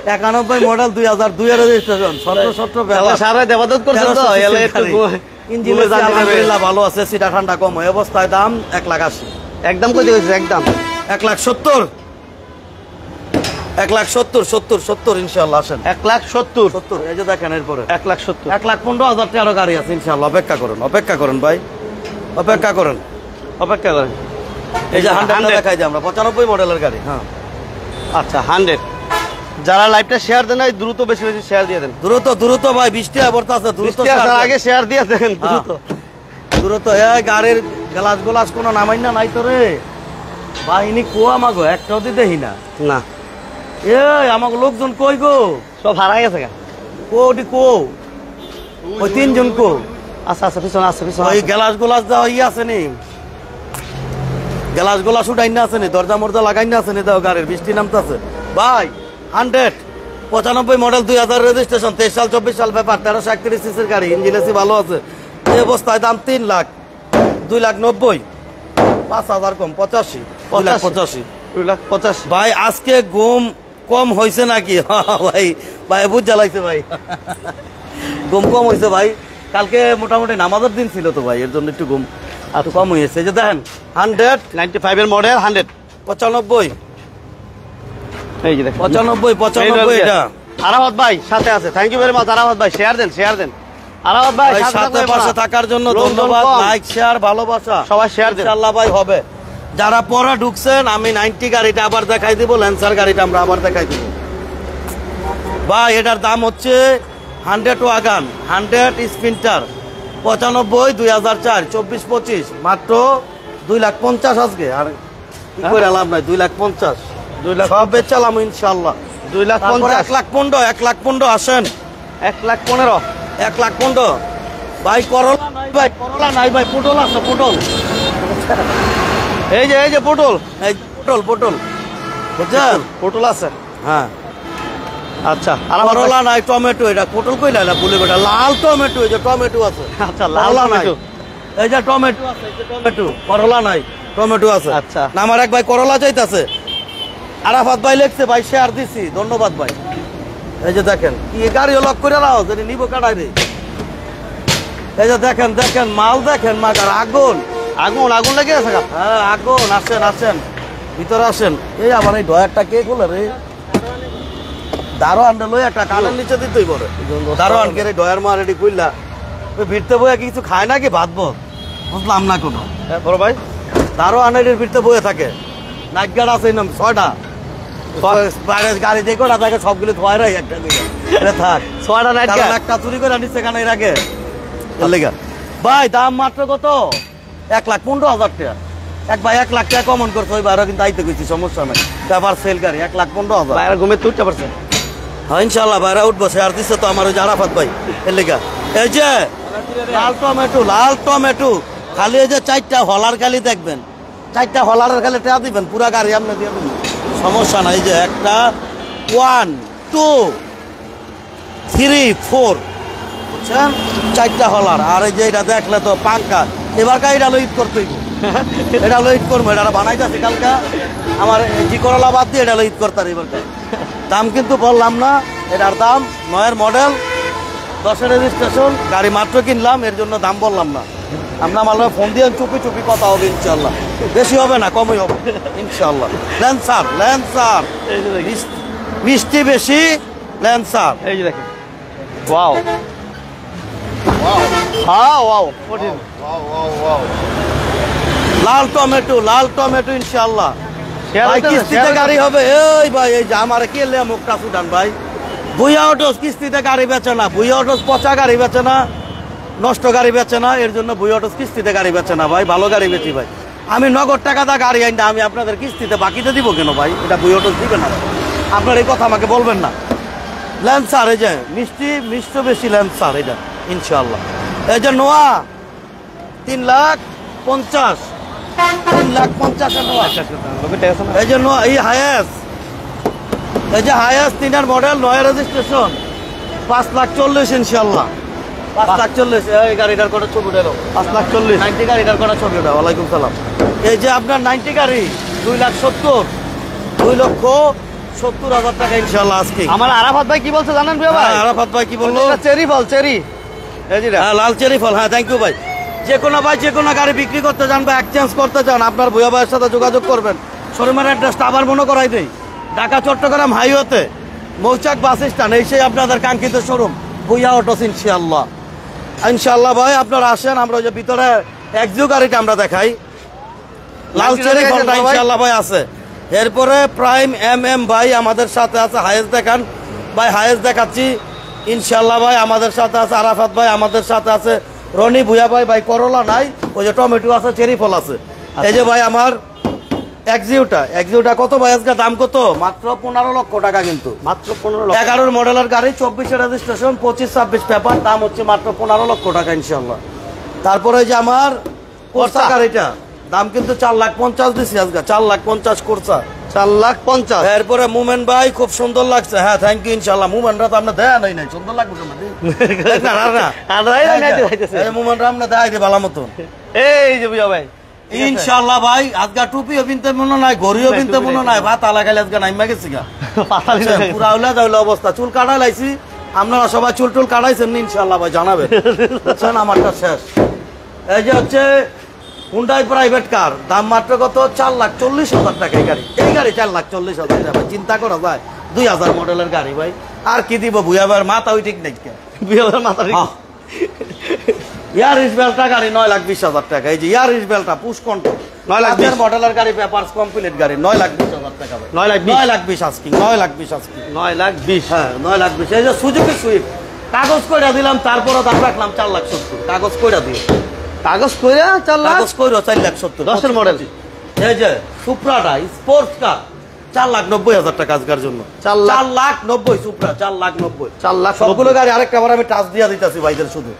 91 মডেল, 2002 এর রেজিস্ট্রেশন, 17 সারা দেবাদত করছেন তো, এলে একটু ইঞ্জিন আলহামদুলিল্লাহ ভালো আছে, সিটা ঠান্ডা কম। এই অবস্থায় দাম 1,80,000। একদম কত হয়েছে? একদম 1,70,000, 1,70,000 ইনশাল্লাহ। আসেন 1,70,000। এই যে দেখেন এরপরে 1,70,000 1,15,000 টাকারও গাড়ি আছে ইনশাল্লাহ। অপেক্ষা করেন ভাই, অপেক্ষা করেন। এই যে 100 দেখাই দিই আমরা, 95 মডেলের গাড়ি। হ্যাঁ আচ্ছা 100। যারা লাইভটা শেয়ার দেন দ্রুত বেশি বেশি শেয়ার দিয়ে দেন, দ্রুত ভাই, বৃষ্টি আবর্ত আছে, দ্রুত আগে শেয়ার দিয়ে দেন, দ্রুত। এই গাড়ির গ্লাস কোনো নামাই না নাই তো রে বাহিনী, কুয়া মাগো একটাও দেখি না। না এই আমাকে লোকজন কই গো? সব হারাই গেছে কেন? কোটি কো ওই তিনজন কো? আচ্ছা আচ্ছা পিছনে আছে পিছনে ওই আছে। গ্লাস গোলাস দেওয়া আছে নি? গ্লাস গোলাস উঠাই না আছে নি? দরজা মরজা লাগাই না আছে নি? দাও গাড়ির বৃষ্টি নামতেছে ভাই। 195 মডেল 2000 রেজিস্ট্রেশন 23 সাল 24 সাল ব্যাপার 1331 সিসির গাড়ি, ইঞ্জিন এসি ভালো আছে। এই অবস্থায় দাম 3 লাখ 2,90,000 5,000 কম 85 2,85,000 2,85,000 ভাই। আজকে ঘুম কম হয়েছে নাকি? ভাই ভাই বুঝ জ্বালাইছে ভাই, ঘুম কম হয়েছে ভাই। কালকে মোটামুটি নামাজের দিন ছিল তো ভাই, এর জন্য একটু ঘুম একটু কম হয়েছে। এই যে দেখেন 95 এর মডেল 100 95 এই যে দেখেন 95 এটা আরাফাত ভাই সাথে আছে। Thank you very much Arafat ভাই, শেয়ার দেন আরাফাত ভাই ভাই সাথে পাশে থাকার জন্য ধন্যবাদ। লাইক শেয়ার ভালোবাসা সবাই শেয়ার দেন ইনশাআল্লাহ ভাই হবে। যারা পরে ঢুকছেন আমি 90 গাড়িটা আবার দেখাই দিব, ল্যান্সার গাড়িটা আমরা আবার দেখাই দিব ভাই। এটার দাম হচ্ছে 100 ওয়াগান 100 স্পিন্টার 95 2004 24-25 মাত্র 2,50,000 আজকে। আর কি করে লাভ নাই, 2,50,000 2 লাখ সব বেচালাম ইনশাআল্লাহ। 2,50,000 1,15,000 আসেন 1,15,000 1,15,000 ভাই। করলা নাই ভাই, করলা নাই ভাই, পটল আছে পটল। এই যে পটল এই পটল বুঝছেন? পটল আছে। হ্যাঁ আচ্ছা করলা নাই, টমেটো। এটা পটল কইলা না বলে বেটা, লাল টমেটো। এই যে টমেটো আছে। আচ্ছা লাল করলা নাই। টমেটো এই যে টমেটো আছে, এই যে টমেটো। করলা নাই, টমেটো আছে। আচ্ছা। না আমার এক ভাই করলা চাইতাছে, আরাফাত ভাই লিখছে ভাই, শেয়ার দিছি, ধন্যবাদ ভাই। এই যে দেখেন কি গাড়ি লক করে রাও যদি নিব কাটাই রে। এই যে দেখেন দেখেন মাল দেখেন, মাগার আগুন আগুন লেগে আছে গা। হ্যাঁ আগুন। আসেন ভিতরে আসেন। এই আমার এই ডয়ারটা কে খুলে রে? দারোয়ান লই একটা কানের নিচে দিতেই পরে। দারোয়ান কে রে ডয়ার মার এডি কইলা ওই ভিড়তে বইয়া কি কিছু খায় নাকি ভাত ভাত বুঝলাম না কোনো। বড় ভাই দারোয়ান এডির ভিড়তে বইয়া থাকে। নাইট গার্ড আছে নাম 6টা। বাইরে গাড়ি যে কটা থাকে সবগুলো থয় রাই একটা দিকে এটা থাক। 6টা নাইট কারণ একটা চুরি করে নিচ্ছে কেন এর আগে লেগা। ভাই দাম মাত্র কত? 1,15,000 টাকা। এক ভাই 1 লাখ টাকা কমন করছে, ওই বাইরে কিন্তু আইতে গেছি, সমস্যা নাই। ব্যাপার সেল গাড়ি 1,15,000। বাইরে ঘুমে তুলতে পারছে। হ্যাঁ ইনশাল্লাহ বাইরে উঠবো। শেয়ার দিচ্ছে তো আমার ওই যে আরাফাত ভাই এর লেগা। এই যে লাল টমেটো খালি এই যে 4টা হলার খালি দেখবেন, 4টা হলারের খালি টাকা দিবেন, পুরা গাড়ি আপনি দিয়ে দেবেন, সমস্যা নাই। এই যে একটা 1 2 3 4 বুঝছেন, 4টা হলার। আর এই যে এটা দেখলে তো পাঙ্কা, এবার এটা লইট করতেই এটা লইট করবো। এটা বানাইতেছি কালকা আমার জি করলা বাদ দিয়ে এটা লইট করতার। এবার দাম কিন্তু বললাম না, এটার দাম 9 মডেল 10 রেজিস্ট্রেশন গাড়ি মাত্র কিনলাম, এর জন্য দাম বললাম না। আমরা মাল ফোন দিয়ে চুপি কথা হবে ইনশাল্লাহ, বেশি হবে না কমই হবে ইনশাল্লাহ। ল্যান্সার মিষ্টি বেশি ল্যান্সার। এই যে দেখেন ওয়াও ওয়াও 14 লাল টমেটো ইনশাল্লাহ। শেয়ার ভাই হইতেছে, কিস্তিতে শেয়ার গাড়ি হবে। এই ভাই এই যে আমার কে লে মুখটা সুদান ভাই, ভুইয়া অটোস কিস্তিতে গাড়ি বেচে না। ভুইয়া অটোস পচা গাড়ি বেচে না, নষ্ট গাড়ি বেচে না, এর জন্য ভুইয়া অটোস কিস্তিতে গাড়ি বেচে না ভাই, ভালো গাড়ি বেচি ভাই। আমি নগদ টাকা দা গাড়ি আইনা আমি আপনাদের কিস্তিতে বাকিতে দিব কেন ভাই? এটা ভুইয়া অটোস দিবে না, আপনার এই কথা আমাকে বলবেন না। ল্যান্সার এই যে মিষ্টি বেশি ল্যান্সার এটা ইনশাল্লাহ। এই যে নোয়া 3,50,000 3,50,000 নোয়া। এই যে এই হায়াস 3 মডেল 9 রেজিস্ট্রেশন 5,40,000 ইনশাল্লাহ। 5,40,000 এই গাড়িটার কটা ছবি উঠালো 5,40,000 90 গাড়িটার কটা ছবি উঠা। ওয়ালাইকুম সালাম। এই যে আপনার 90 গাড়ি 2,70,000 টাকা ইনশাল্লাহ আজকে। আমার আরাফাত ভাই কি বলছে জানেন ভাই? আরাফাত ভাই কি বললো? চেরি ফল চেরি এই যে হ্যাঁ লাল চেরি ফল। হ্যাঁ থ্যাংক ইউ ভাই। যে কোনো গাড়ি বিক্রি করতে চান বা এক্সচেঞ্জ করতে চান আপনার ভুয়া ভাইয়ের সাথে যোগাযোগ করবেন। শোরুমের অ্যাড্রেসটা আবার মনে করাই দেই, ঢাকা চট্টগ্রাম হাইওয়েতে মৌচাক বাস স্ট্যান্ড, এই সেই আপনাদের কাঙ্ক্ষিত শোরুম ভুইয়া অটোস ইনশাল্লাহ ভাই আপনারা আসেন। আমরা ওই যে ভিতরে এক্সিও গাড়িটা আমরা দেখাই, লাল চেরি ফলটা ইনশাল্লাহ ভাই আছে। এরপরে প্রাইম MM ভাই আমাদের সাথে আছে। হায়েস দেখান ভাই, হায়েস দেখাচ্ছি ইনশাল্লাহ ভাই আমাদের সাথে আছে। আরাফাত ভাই আমাদের সাথে আছে। রনি ভুয়া ভাই করলা নাই, ওই যে টমেটো আছে, চেরি ফল আছে। এই যে ভাই আমার এক্সিউটা কত ভাই আজকে দাম কত? মাত্র 15 লক্ষ টাকা কিন্তু। মাত্র 15 লক্ষ। 11 মডেলের গাড়ি, 24 রেজিস্ট্রেশন, 25-26 পেপার, দাম হচ্ছে মাত্র 15 লক্ষ টাকা ইনশাআল্লাহ। তারপরে যে আমার কোর্সা গাড়িটা দাম কিন্তু 4,50,000 দিছি আজকে, 4,50,000 কোর্সা, 4,50,000। এরপরে মুমেন্ট ভাই খুব সুন্দর লাগছে। হ্যাঁ, থ্যাংক ইউ ইনশাআল্লাহ। মুমেন্টটা তো আমরা দেয়া নাই, সুন্দর লাগবে না মুমেন্টটা আমরা দেখাই দিই ভালো মতন। এই যে বুঝা ভাই ইনশাআল্লাহ ভাই আজকে টুপিও কিনতে মনে নাই, ঘড়িও কিনতে মনে নাই, ভাত লাগাইলে আজকে নাইমা গেছি গা পুরা উলা যাইলো অবস্থা। চুল কাটা লাইছি, আপনারা সবাই চুল টুল কাটাইছেন ইনশাআল্লাহ ভাই জানাবেন। বুঝছেন, আমারটা শেষ। এই যে হচ্ছে হুন্ডাই প্রাইভেট কার, দাম মাত্র কত? 4,40,000 টাকা। এই গাড়ি 4,40,000 টাকা। চিন্তা করা যায় 2000 মডেলের গাড়ি ভাই, আর কি দিব? ভুয়াবার মাথা ওই ঠিক নেই। বিয়ার মাথা ঠিক। ইয়ারিস বেলটা গাড়ি 9,20,000 টাকা। এই যে ইয়ারিস বেলটা পুশ কন্ট্রোল 9,20,000 মডেলের গাড়ি, পেপারস কমপ্লিট গাড়ি 9,20,000 টাকা ভাই। 9,20,000 আজকিং, 9,20,000 9,20,000। হ্যাঁ 9,20,000। এই যে সুজুকি সুইফট কাগজ কইরা দিলাম, তারপরও দাম রাখলাম 4,70,000 কাগজ কইরা দিই। কাগজ কইরা 4 লাখ, কাগজ কইরা 4,70,000 10 এর মডেল। এই যে সুপ্রাটা স্পোর্টস কার 4,90,000 টাকা আজকের জন্য। 4,90,000 সুপ্রা, 4,90,000। 4 লাখ সবগুলো গাড়ি আরেকটা বার আমি টাচ দিয়া দিতেছি ভাইদের শুধু।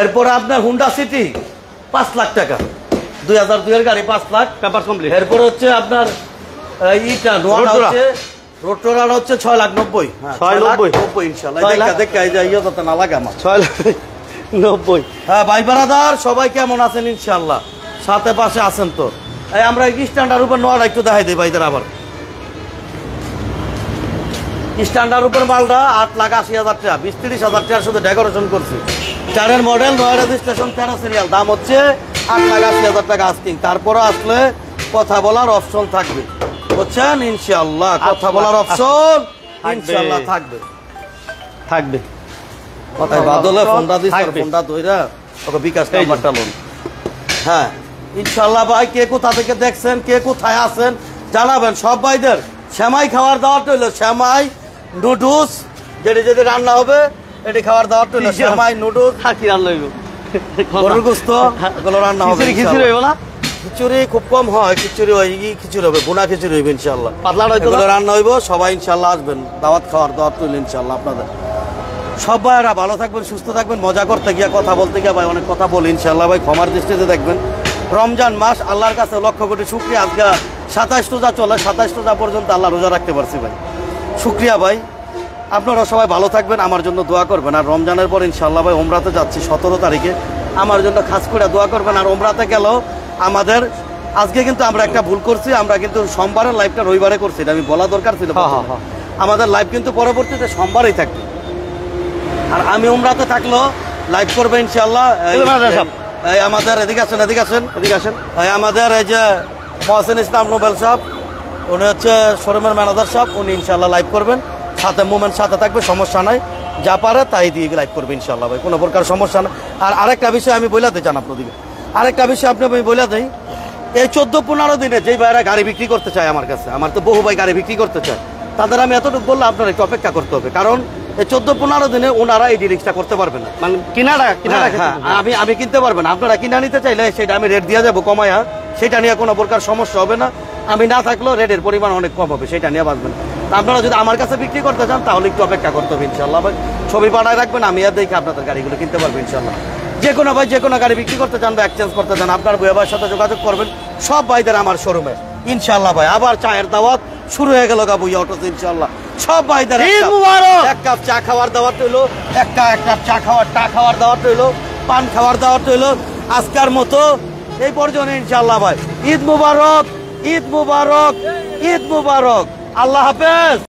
এরপরে আপনার হুন্ডা সিটি 5 লাখ টাকা, 2002 এর গাড়ি 5 লাখ পেপার কমপ্লিট। এরপরে হচ্ছে আপনার ইটা নোয়াটা হচ্ছে রোটোরার হচ্ছে 6,90,000। 6,90,000 ইনশাআল্লাহ। দেখা এই যে ইয়া তো না লাগে আমার 6,90,000। হ্যাঁ ভাই বারাদার সবাই কেমন আছেন? ইনশাআল্লাহ সাথে পাশে আছেন তো। এই আমরা স্ট্যান্ডার উপর নোয়াটা একটু দেখাই দিই ভাইদের। আবার স্ট্যান্ডার উপর মালটা 8,80,000 টাকা, 20-30,000 টাকা শুধু ডেকোরেশন করছি। 4 মডেল, 9 রেজিস্ট্রেশন, 13 সিরিয়াল, দাম হচ্ছে 8,80,000 টাকা আস্কিং। তারপরে আসলে কথা বলার অপশন থাকবে, বুঝছেন? ইনশাআল্লাহ কথা বলার অপশন ইনশাআল্লাহ থাকবে। বাদলে ফোনটা দিস, ফোনটা ধইরা ওকে বিকাশ নাম্বারটা লোন। হ্যাঁ ইনশাআল্লাহ ভাই কে কোথা থেকে দেখছেন, কে কোথায় আছেন জানাবেন। সব ভাইদের সেমাই খাওয়ার দাওয়াটা হইলো, সেমাই নুডলস যেটি রান্না হবে এটি খাওয়ার দাওয়াটা হইলো, সেমাই নুডলস। কি রান্না হইব? গরুর গোশত এগুলো রান্না হবে। খিচুড়ি হইব না? খিচুড়ি খুব কম হয়, খিচুড়ি হয় খিচুড়ি হবে, গুনা খিচুড়ি হইবে ইনশাআল্লাহ। পাতলা এগুলো রান্না হইব, সবাই ইনশাআল্লাহ আসবেন, দাওয়াত খাওয়ার দাওয়াত হইলো ইনশাআল্লাহ আপনাদের। সব ভাইরা ভালো থাকবেন, সুস্থ থাকবেন। মজা করতে গিয়া কথা বলতে গিয়া ভাই অনেক কথা বলি ইনশাআল্লাহ ভাই ক্ষমার দৃষ্টিতে দেখবেন। রমজান মাস, আল্লাহর কাছে লক্ষ কোটি শুকরিয়া। আজকে 27 রোজা চলে, 27 রোজা পর্যন্ত আল্লাহ রোজা রাখতে পারছি ভাই, শুকরিয়া ভাই। আপনারা সবাই ভালো থাকবেন, আমার জন্য দোয়া করবেন। আর রমজানের পর ইনশাআল্লাহ ভাই ওমরাতে যাচ্ছি 17 তারিখে, আমার জন্য খাস করে দোয়া করবেন। আর ওমরাতে গেলেও আমাদের আজকে কিন্তু আমরা একটা ভুল করছি, আমরা কিন্তু সোমবারের লাইভটা রবিবারে করছি, এটা আমি বলা দরকার ছিল। আমাদের লাইভ কিন্তু পরবর্তীতে সোমবারেই থাকবে। আর আমি উমরাতে থাকলো লাইভ করবে ইনশাআল্লাহ। এই আমাদের এদিকে আসেন, এই আমাদের এই যে মহসিন ইসলাম নোবেল সাহেব, উনি হচ্ছে শোরুমের ম্যানেজার সাহেব, উনি ইনশাআল্লাহ লাইভ করবেন। সাথে মুভমেন্ট সাথে থাকবে, সমস্যা নাই, যা পারে তাই দিয়ে লাইভ করবে ইনশাআল্লাহ ভাই, কোনো প্রকার সমস্যা নাই। আর আরেকটা বিষয় আমি বলে দিই, জান আপনাদিকে আরেকটা বিষয় আপনি আমি বলে দিই, এই 14-15 দিনে যেই ভাইরা গাড়ি বিক্রি করতে চায় আমার কাছে, আমার তো বহু ভাই গাড়ি বিক্রি করতে চায়, তাদের আমি এতটুকু বললে আপনারা একটু অপেক্ষা করতে হবে। কারণ এই 14-15 দিনে ওনারা এই ডিলিংসটা করতে পারবে না, মানে কিনাটা আমি কিনতে পারবেন। আপনারা কিনা নিতে চাইলে সেটা আমি রেট দিয়ে যাবো কমায়া, সেটা নিয়ে কোনো প্রকার সমস্যা হবে না। আমি না থাকলেও রেটের পরিমাণ অনেক কম হবে, সেটা নিয়ে বাঁচবেন। আপনারা যদি আমার কাছে বিক্রি করতে চান তাহলে একটু অপেক্ষা করতে হবে ইনশাআল্লাহ ভাই। ছবি পাঠায় রাখবেন, আমি আর দেখে আপনাদের গাড়িগুলো কিনতে পারবো ইনশাআল্লাহ। যে কোনো ভাই যে কোনো গাড়ি বিক্রি করতে চান বা এক্সচেঞ্জ করতে চান, আপনার ভাইয়ের সাথে যোগাযোগ করবেন। সব ভাইদের আমার শোরুমে ইনশাআল্লাহ ভাই। আবার চায়ের দাওয়াত শুরু হয়ে গেল ভুইয়া অটোতে ইনশাআল্লাহ। সব ভাইদের এক কাপ চা খাওয়ার দাওয়াত হইলো, এক কাপ চা খাওয়ার দাওয়াত হইলো, পান খাওয়ার দাওয়াত হইলো। আজকের মতো এই পর্যন্ত ইনশাআল্লাহ ভাই। ঈদ মুবারক, ঈদ মুবারক, ঈদ মুবারক। আল্লাহ হাফেজ।